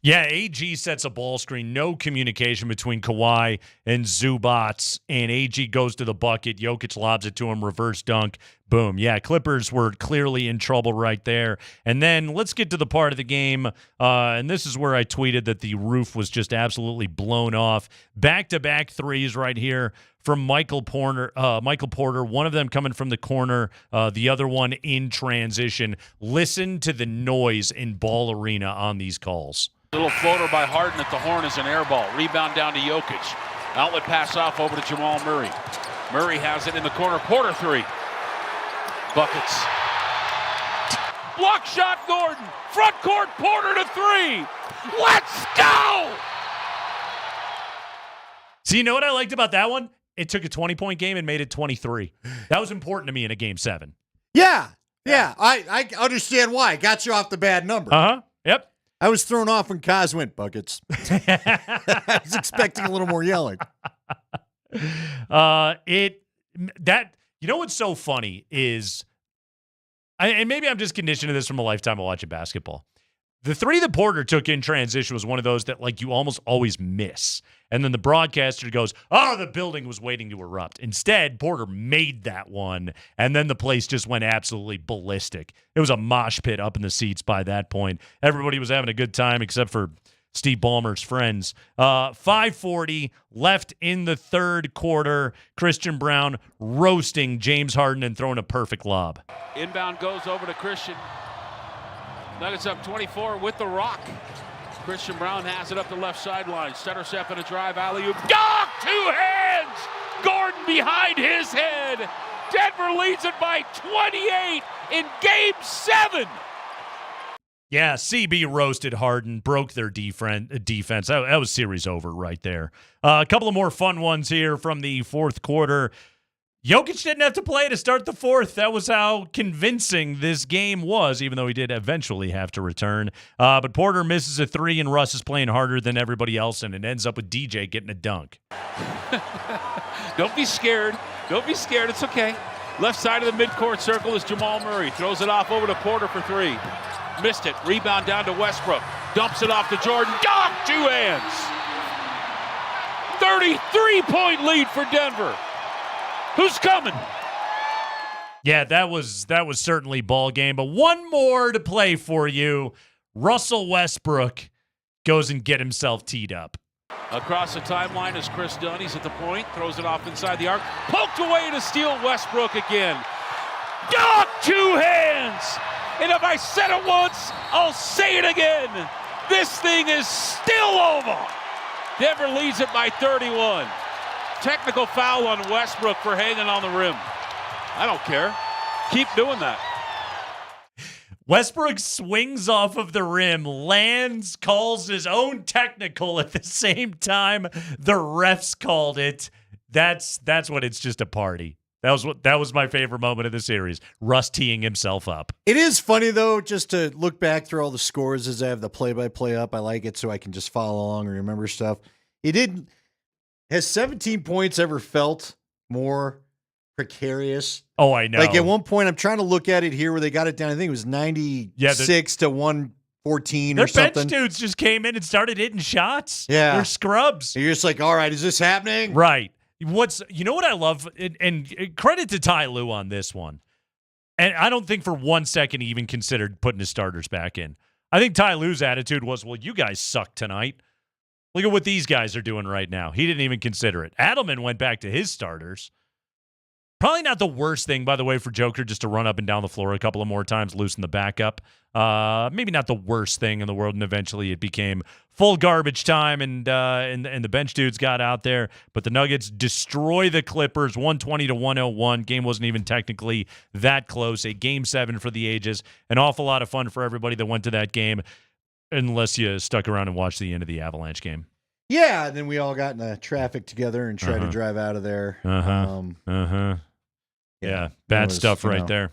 Yeah, AG sets a ball screen. No communication between Kawhi and Zubats. And AG goes to the bucket. Jokic lobs it to him. Reverse dunk. Boom. Yeah, Clippers were clearly in trouble right there. And then let's get to the part of the game. And this is where I tweeted that the roof was just absolutely blown off. Back-to-back threes right here from Michael Porter. One of them coming from the corner, the other one in transition. Listen to the noise in Ball Arena on these calls. Little floater by Harden at the horn is an air ball. Rebound down to Jokic. Outlet pass off over to Jamal Murray. Murray has it in the corner. Porter 3. Buckets. Block shot Gordon. Front court Porter to 3. Let's go! So you know what I liked about that one? It took a 20-point game and made it 23. That was important to me in a Game 7. Yeah. I understand why. Got you off the bad number. Uh-huh. Yep. I was thrown off when Kaz went buckets. I was expecting a little more yelling. You know what's so funny is, and maybe I'm just conditioned to this from a lifetime of watching basketball. The 3 that Porter took in transition was one of those that, like, you almost always miss. And then the broadcaster goes, oh, the building was waiting to erupt. Instead, Porter made that one, and then the place just went absolutely ballistic. It was a mosh pit up in the seats by that point. Everybody was having a good time except for Steve Ballmer's friends. 5:40 left in the third quarter. Christian Brown roasting James Harden and throwing a perfect lob. Inbound goes over to Christian. Nuggets up 24 with the rock. Christian Brown has it up the left sideline. Stutter step and a drive. Alley-oop. Dog! 2 hands! Gordon behind his head. Denver leads it by 28 in Game 7. Yeah, CB roasted Harden, broke their defense. That was series over right there. A couple of more fun ones here from the fourth quarter. Jokic didn't have to play to start the fourth. That was how convincing this game was, even though he did eventually have to return. But Porter misses a 3, and Russ is playing harder than everybody else, and it ends up with DJ getting a dunk. Don't be scared. Don't be scared. It's okay. Left side of the midcourt circle is Jamal Murray. Throws it off over to Porter for 3. Missed it. Rebound down to Westbrook. Dumps it off to Jordan. Dunk! 2 hands. 33-point lead for Denver. Who's coming? Yeah, that was certainly ball game. But one more to play for you. Russell Westbrook goes and get himself teed up. Across the timeline is Chris Dunn. He's at the point. Throws it off inside the arc. Poked away to steal Westbrook again. Dog! 2 hands. And if I said it once, I'll say it again. This thing is still over. Denver leads it by 31. Technical foul on Westbrook for hanging on the rim. I don't care. Keep doing that. Westbrook swings off of the rim, lands, calls his own technical at the same time the refs called it. That's when it's just a party. That was my favorite moment of the series. Russ teeing himself up. It is funny, though, just to look back through all the scores as I have the play-by-play up. I like it so I can just follow along and remember stuff. Has 17 points ever felt more precarious? Oh, I know. Like at one point, I'm trying to look at it here where they got it down. I think it was 96 to 114 or something. Their bench dudes just came in and started hitting shots. Yeah. They're scrubs. You're just like, all right, is this happening? Right. You know what I love? And credit to Ty Lue on this one. And I don't think for 1 second he even considered putting his starters back in. I think Ty Lue's attitude was, well, you guys suck tonight. Look at what these guys are doing right now. He didn't even consider it. Adelman went back to his starters. Probably not the worst thing, by the way, for Joker just to run up and down the floor a couple of more times, loosen the backup. Maybe not the worst thing in the world, and eventually it became full garbage time, and the bench dudes got out there. But the Nuggets destroy the Clippers, 120-101. Game wasn't even technically that close. A Game 7 for the ages. An awful lot of fun for everybody that went to that game, unless you stuck around and watched the end of the Avalanche game. Yeah, and then we all got in the traffic together and tried to drive out of there. Yeah, bad stuff right there.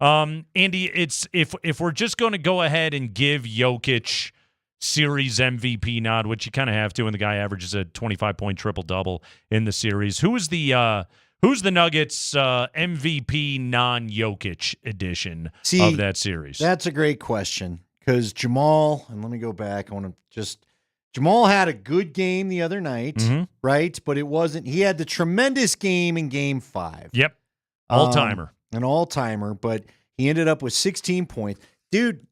Andy, it's if we're just going to go ahead and give Jokic series MVP nod, which you kind of have to, and the guy averages a 25-point triple-double in the series. Who's the Nuggets MVP non-Jokic edition of that series? That's a great question because Jamal, and let me go back. Jamal had a good game the other night, right? But it wasn't. He had the tremendous game in Game 5. Yep. All-timer. An all-timer, but he ended up with 16 points. Dude,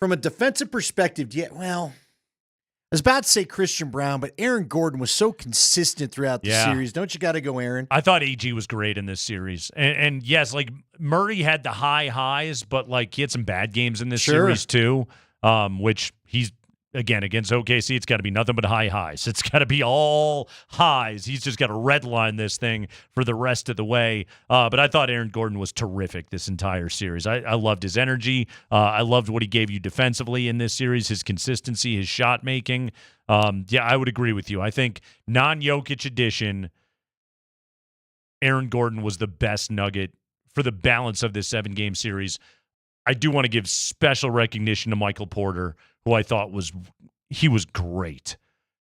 from a defensive perspective, I was about to say Christian Brown, but Aaron Gordon was so consistent throughout the series. Don't you got to go Aaron? I thought AG was great in this series. And yes, like Murray had the high highs, but like he had some bad games in this series too, which he's, again, against OKC, it's got to be nothing but high highs. It's got to be all highs. He's just got to redline this thing for the rest of the way. But I thought Aaron Gordon was terrific this entire series. I loved his energy. I loved what he gave you defensively in this series, his consistency, his shot making. I would agree with you. I think non-Jokic edition, Aaron Gordon was the best Nugget for the balance of this 7-game series. I do want to give special recognition to Michael Porter, who I thought was great.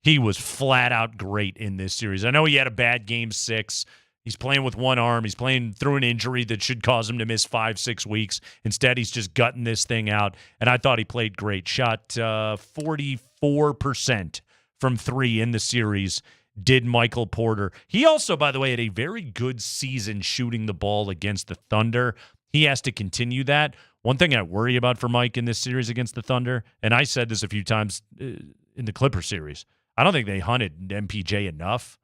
He was flat out great in this series. I know he had a bad Game 6. He's playing with one arm. He's playing through an injury that should cause him to miss 5-6 weeks. Instead, he's just gutting this thing out, and I thought he played great. Shot 44% from 3 in the series, did Michael Porter. He also, by the way, had a very good season shooting the ball against the Thunder. He has to continue that. One thing I worry about for Mike in this series against the Thunder, and I said this a few times in the Clipper series, I don't think they hunted MPJ enough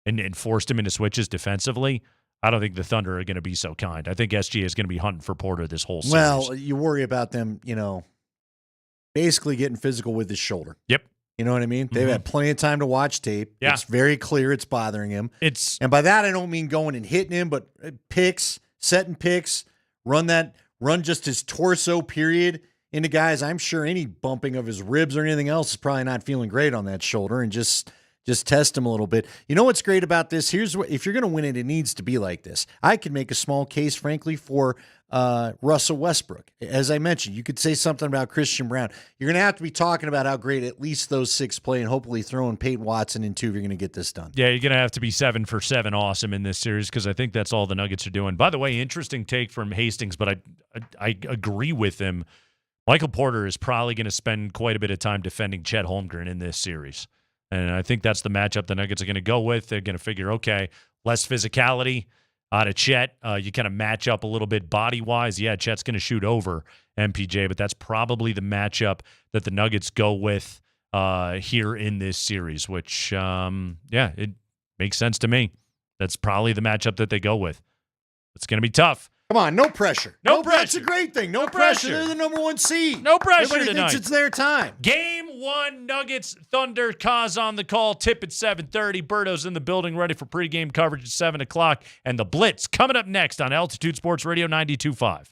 and forced him into switches defensively. I don't think the Thunder are going to be so kind. I think SGA is going to be hunting for Porter this whole series. Well, you worry about them, basically getting physical with his shoulder. Yep. You know what I mean? They've had plenty of time to watch tape. Yeah. It's very clear it's bothering him. And by that, I don't mean going and hitting him, but picks, setting picks, run just his torso period into guys. I'm sure any bumping of his ribs or anything else is probably not feeling great on that shoulder, and just test him a little bit. You know what's great about this? Here's what, if you're going to win it, it needs to be like this. I could make a small case, frankly, for Russell Westbrook. As I mentioned, you could say something about Christian Brown. You're going to have to be talking about how great at least those 6 play, and hopefully throwing Peyton Watson in too if you're going to get this done. Yeah, you're going to have to be 7 for 7 awesome in this series, because I think that's all the Nuggets are doing. By the way, interesting take from Hastings, but I agree with him. Michael Porter is probably going to spend quite a bit of time defending Chet Holmgren in this series. And I think that's the matchup the Nuggets are going to go with. They're going to figure, okay, less physicality out of Chet. You kind of match up a little bit body-wise. Yeah, Chet's going to shoot over MPJ, but that's probably the matchup that the Nuggets go with here in this series, which, it makes sense to me. That's probably the matchup that they go with. It's going to be tough. Come on, no pressure. No pressure. That's a great thing. No pressure. They're the number 1 seed. No pressure Everybody tonight. thinks it's their time. Game 1, Nuggets, Thunder, Kaz on the call. Tip at 7:30. Berto's in the building, ready for pregame coverage at 7 o'clock. And the Blitz coming up next on Altitude Sports Radio 92.5.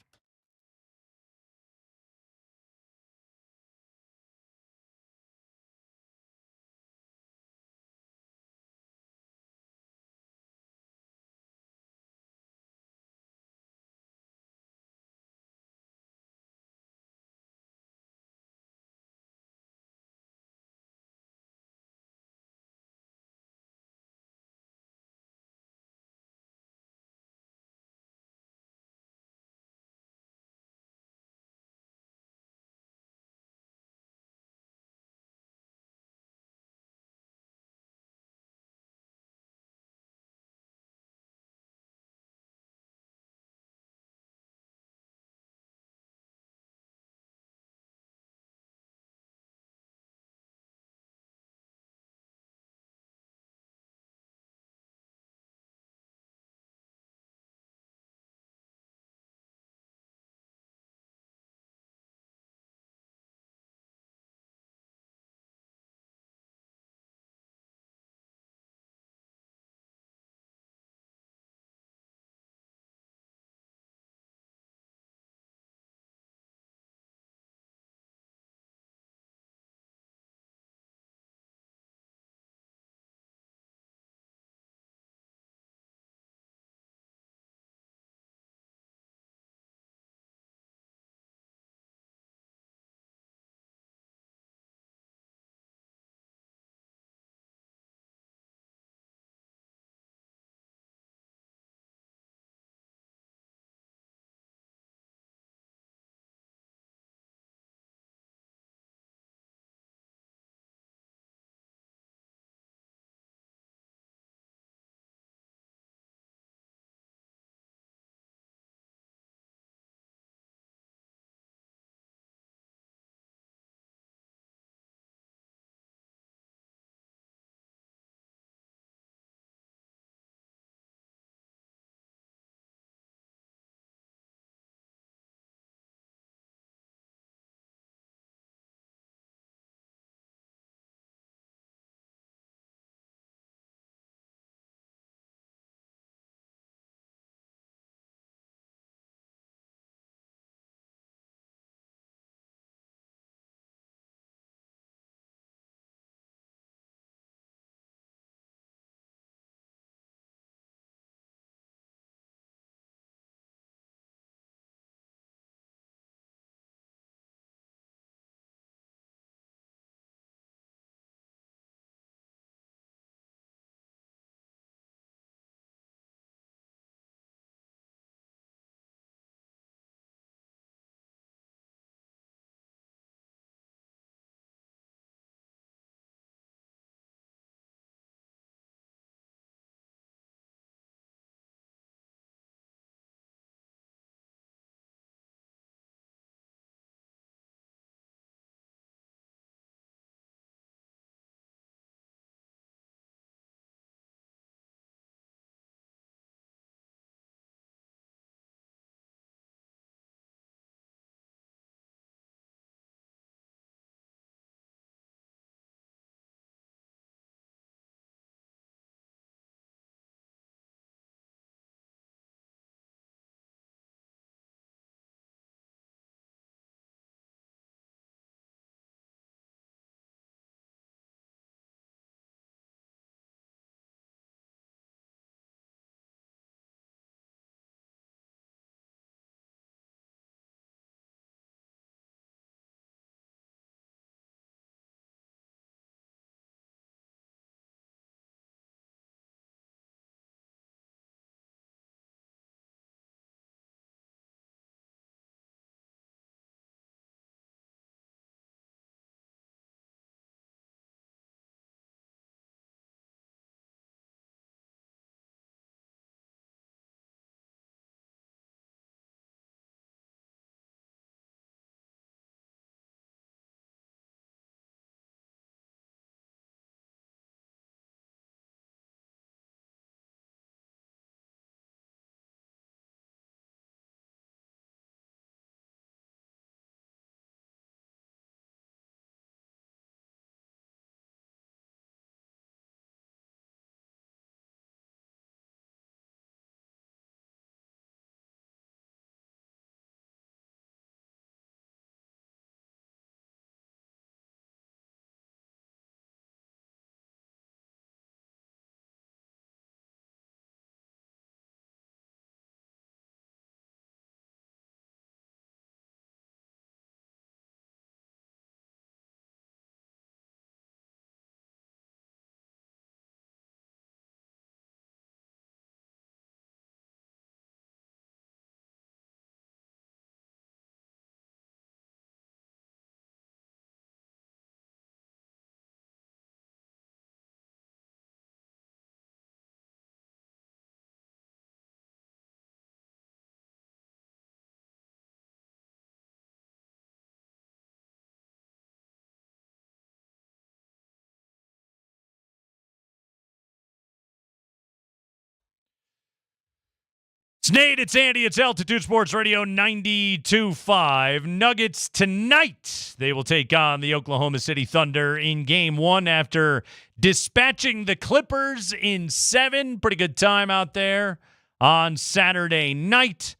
Nate, it's Andy, it's Altitude Sports Radio 92.5. Nuggets tonight. They will take on the Oklahoma City Thunder in Game 1 after dispatching the Clippers in 7. Pretty good time out there on Saturday night.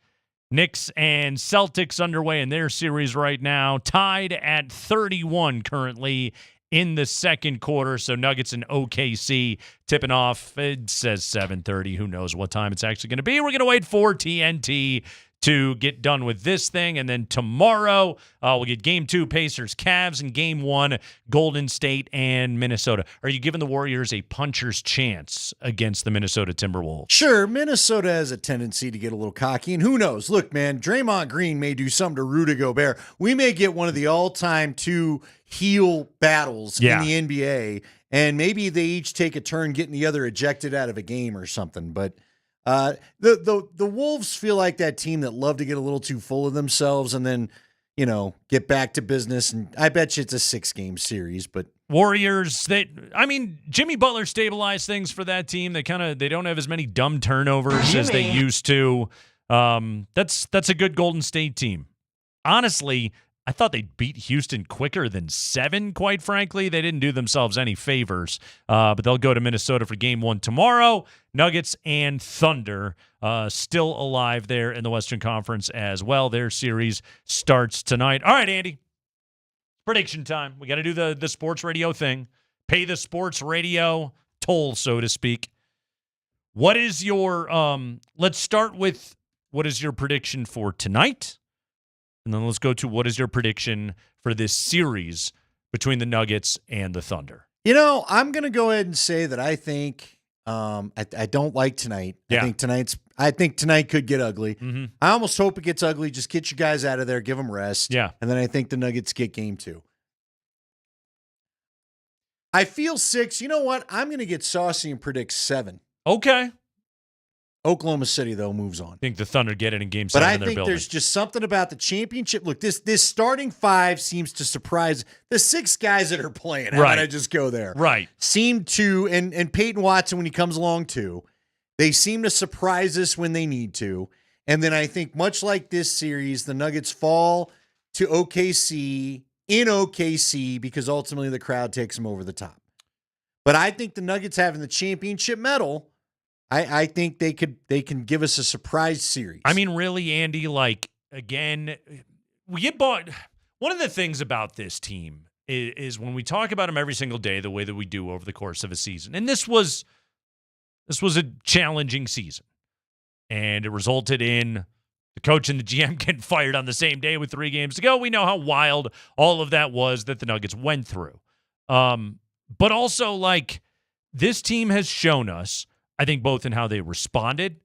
Knicks and Celtics underway in their series right now, tied at 31 currently in the second quarter. So Nuggets and OKC tipping off. It says 7:30. Who knows what time it's actually going to be. We're going to wait for TNT to get done with this thing. And then tomorrow, we'll get Game 2, Pacers, Cavs, and Game 1, Golden State and Minnesota. Are you giving the Warriors a puncher's chance against the Minnesota Timberwolves? Sure, Minnesota has a tendency to get a little cocky, and who knows? Look, man, Draymond Green may do something to Rudy Gobert. We may get one of the all-time two heel battles in the NBA, and maybe they each take a turn getting the other ejected out of a game or something, but the Wolves feel like that team that love to get a little too full of themselves and then, get back to business. And I bet you it's a 6-game series, but Warriors, Jimmy Butler stabilized things for that team. They don't have as many dumb turnovers as they used to. That's a good Golden State team. Honestly, I thought they'd beat Houston quicker than 7, quite frankly. They didn't do themselves any favors, but they'll go to Minnesota for Game 1 tomorrow. Nuggets and Thunder still alive there in the Western Conference as well. Their series starts tonight. All right, Andy. Prediction time. We got to do the sports radio thing. Pay the sports radio toll, so to speak. What is your let's start with what is your prediction for tonight? And then let's go to what is your prediction for this series between the Nuggets and the Thunder? I'm going to go ahead and say that I think I don't like tonight. Yeah. I think tonight could get ugly. Mm-hmm. I almost hope it gets ugly. Just get your guys out of there, give them rest. Yeah. And then I think the Nuggets get Game 2. I feel 6. You know what? I'm going to get saucy and predict 7. Okay. Oklahoma City, though, moves on. I think the Thunder get it in Game 7 But I in their think building. there's just something about the championship. Look, this starting 5 seems to surprise the 6 guys that are playing. How about I just go there? Right. Seem to, and Peyton Watson when he comes along too, they seem to surprise us when they need to. And then I think much like this series, the Nuggets fall to OKC in OKC because ultimately the crowd takes them over the top. But I think the Nuggets having the championship medal, I think they can give us a surprise series. I mean, really, Andy, again, we get bought. One of the things about this team is when we talk about them every single day, the way that we do over the course of a season. And this was a challenging season. And it resulted in the coach and the GM getting fired on the same day with 3 games to go. We know how wild all of that was that the Nuggets went through. But also, this team has shown us, I think, both in how they responded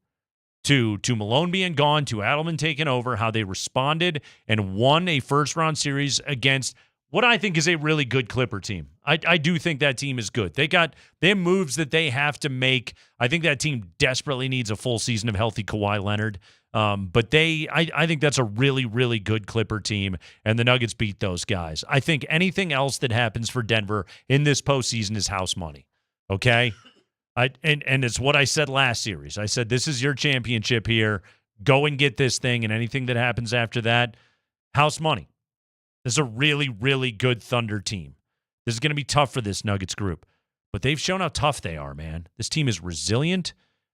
to Malone being gone, to Adelman taking over, how they responded and won a first-round series against what I think is a really good Clipper team. I do think that team is good. They have moves that they have to make. I think that team desperately needs a full season of healthy Kawhi Leonard. But I think that's a really, really good Clipper team, and the Nuggets beat those guys. I think anything else that happens for Denver in this postseason is house money, okay? And it's what I said last series. I said, this is your championship here. Go and get this thing, and anything that happens after that, house money. This is a really, really good Thunder team. This is going to be tough for this Nuggets group, but they've shown how tough they are, man. This team is resilient.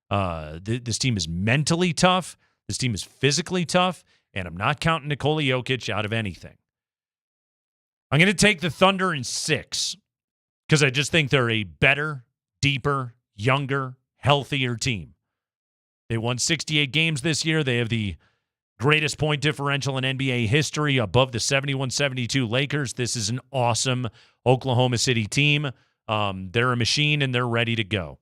This team is mentally tough. This team is physically tough, and I'm not counting Nikola Jokic out of anything. I'm going to take the Thunder in 6 because I just think they're a better, deeper, younger, healthier team. They won 68 games this year. They have the greatest point differential in NBA history, above the 71-72 Lakers. This is an awesome Oklahoma City team. They're a machine, and they're ready to go.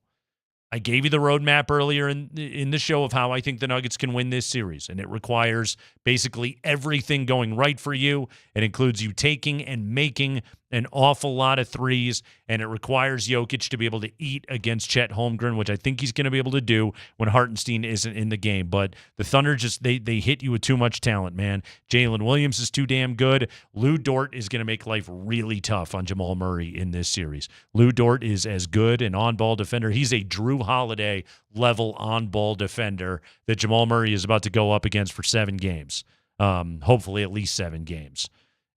I gave you the roadmap earlier in the show of how I think the Nuggets can win this series, and it requires basically everything going right for you. It includes you taking and making an awful lot of threes, and it requires Jokic to be able to eat against Chet Holmgren, which I think he's going to be able to do when Hartenstein isn't in the game. But the Thunder just they hit you with too much talent, man. Jalen Williams is too damn good. Lou Dort is going to make life really tough on Jamal Murray in this series. Lou Dort is as good an on-ball defender. He's a Drew Holiday level on-ball defender that Jamal Murray is about to go up against for 7 games. Hopefully at least 7 games.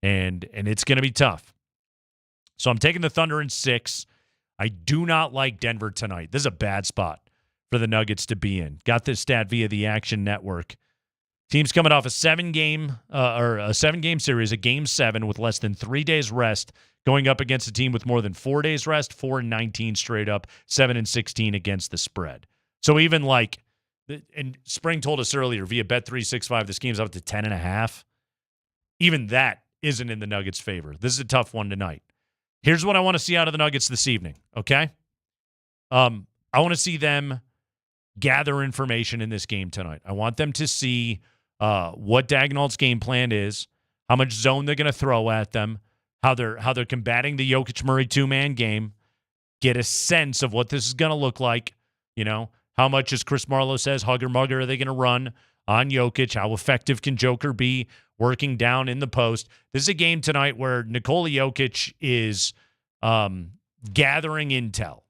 And it's going to be tough. So I'm taking the Thunder in 6. I do not like Denver tonight. This is a bad spot for the Nuggets to be in. Got this stat via the Action Network. Team's coming off a 7-game series, a game 7 with less than 3 days rest, going up against a team with more than 4 days rest, 4-19 straight up, 7-16 against the spread. So even like, and Spring told us earlier via Bet365, this game's up to 10.5. Even that isn't in the Nuggets' favor. This is a tough one tonight. Here's what I want to see out of the Nuggets this evening, okay? I want to see them gather information in this game tonight. I want them to see what Dagnall's game plan is, how much zone they're going to throw at them, how they're combating the Jokic-Murray 2-man game, get a sense of what this is going to look like, how much, as Chris Marlowe says, hugger-mugger are they going to run on Jokic, how effective can Joker be working down in the post. This is a game tonight where Nikola Jokic is gathering intel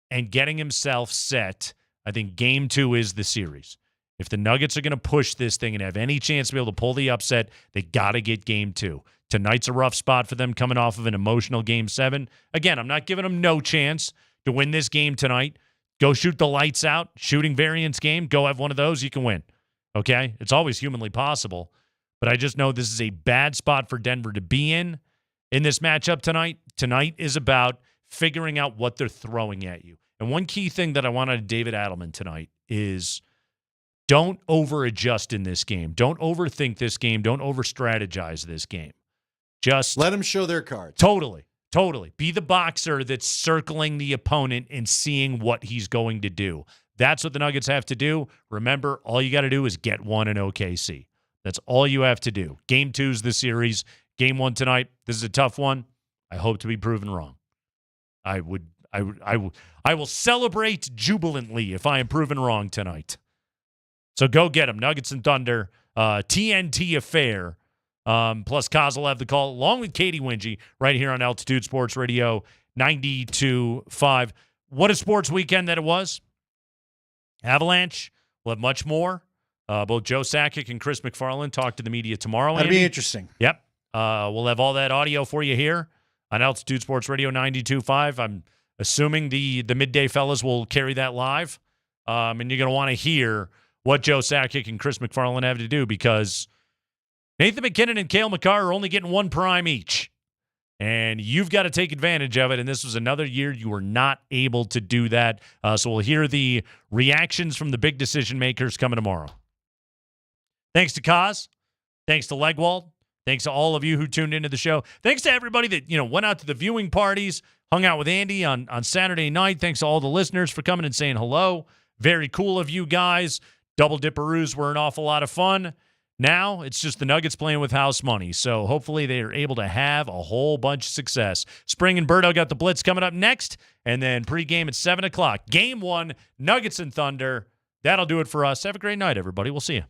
and getting himself set. I think game 2 is the series. If the Nuggets are going to push this thing and have any chance to be able to pull the upset, they got to get game 2. Tonight's a rough spot for them coming off of an emotional game 7. Again, I'm not giving them no chance to win this game tonight. Go shoot the lights out, shooting variance game. Go have one of those, you can win. Okay? It's always humanly possible. But I just know this is a bad spot for Denver to be in this matchup tonight. Tonight is about figuring out what they're throwing at you. And one key thing that I want out of David Adelman tonight is don't over-adjust in this game. Don't overthink this game. Don't over-strategize this game. Just let them show their cards. Totally. Be the boxer that's circling the opponent and seeing what he's going to do. That's what the Nuggets have to do. Remember, all you got to do is get one in OKC. That's all you have to do. Game 2's the series. Game 1 tonight. This is a tough one. I hope to be proven wrong. I will celebrate jubilantly if I am proven wrong tonight. So go get them. Nuggets and Thunder. TNT affair. Plus Kaz will have the call along with Katie Wingy right here on Altitude Sports Radio 92.5. What a sports weekend that it was. Avalanche. We'll have much more. Both Joe Sakic and Chris McFarland talk to the media tomorrow. That'll be interesting. Yep. We'll have all that audio for you here on Altitude Sports Radio 92.5. I'm assuming the midday fellas will carry that live. And you're going to want to hear what Joe Sakic and Chris McFarland have to do because Nathan McKinnon and Cale Makar are only getting 1 prime each. And you've got to take advantage of it. And this was another year you were not able to do that. So we'll hear the reactions from the big decision makers coming tomorrow. Thanks to Kaz. Thanks to Legwald. Thanks to all of you who tuned into the show. Thanks to everybody that went out to the viewing parties, hung out with Andy on Saturday night. Thanks to all the listeners for coming and saying hello. Very cool of you guys. Double Dipperoos were an awful lot of fun. Now it's just the Nuggets playing with house money. So hopefully they are able to have a whole bunch of success. Spring and Birdo got the Blitz coming up next. And then pregame at 7 o'clock. Game 1, Nuggets and Thunder. That'll do it for us. Have a great night, everybody. We'll see you.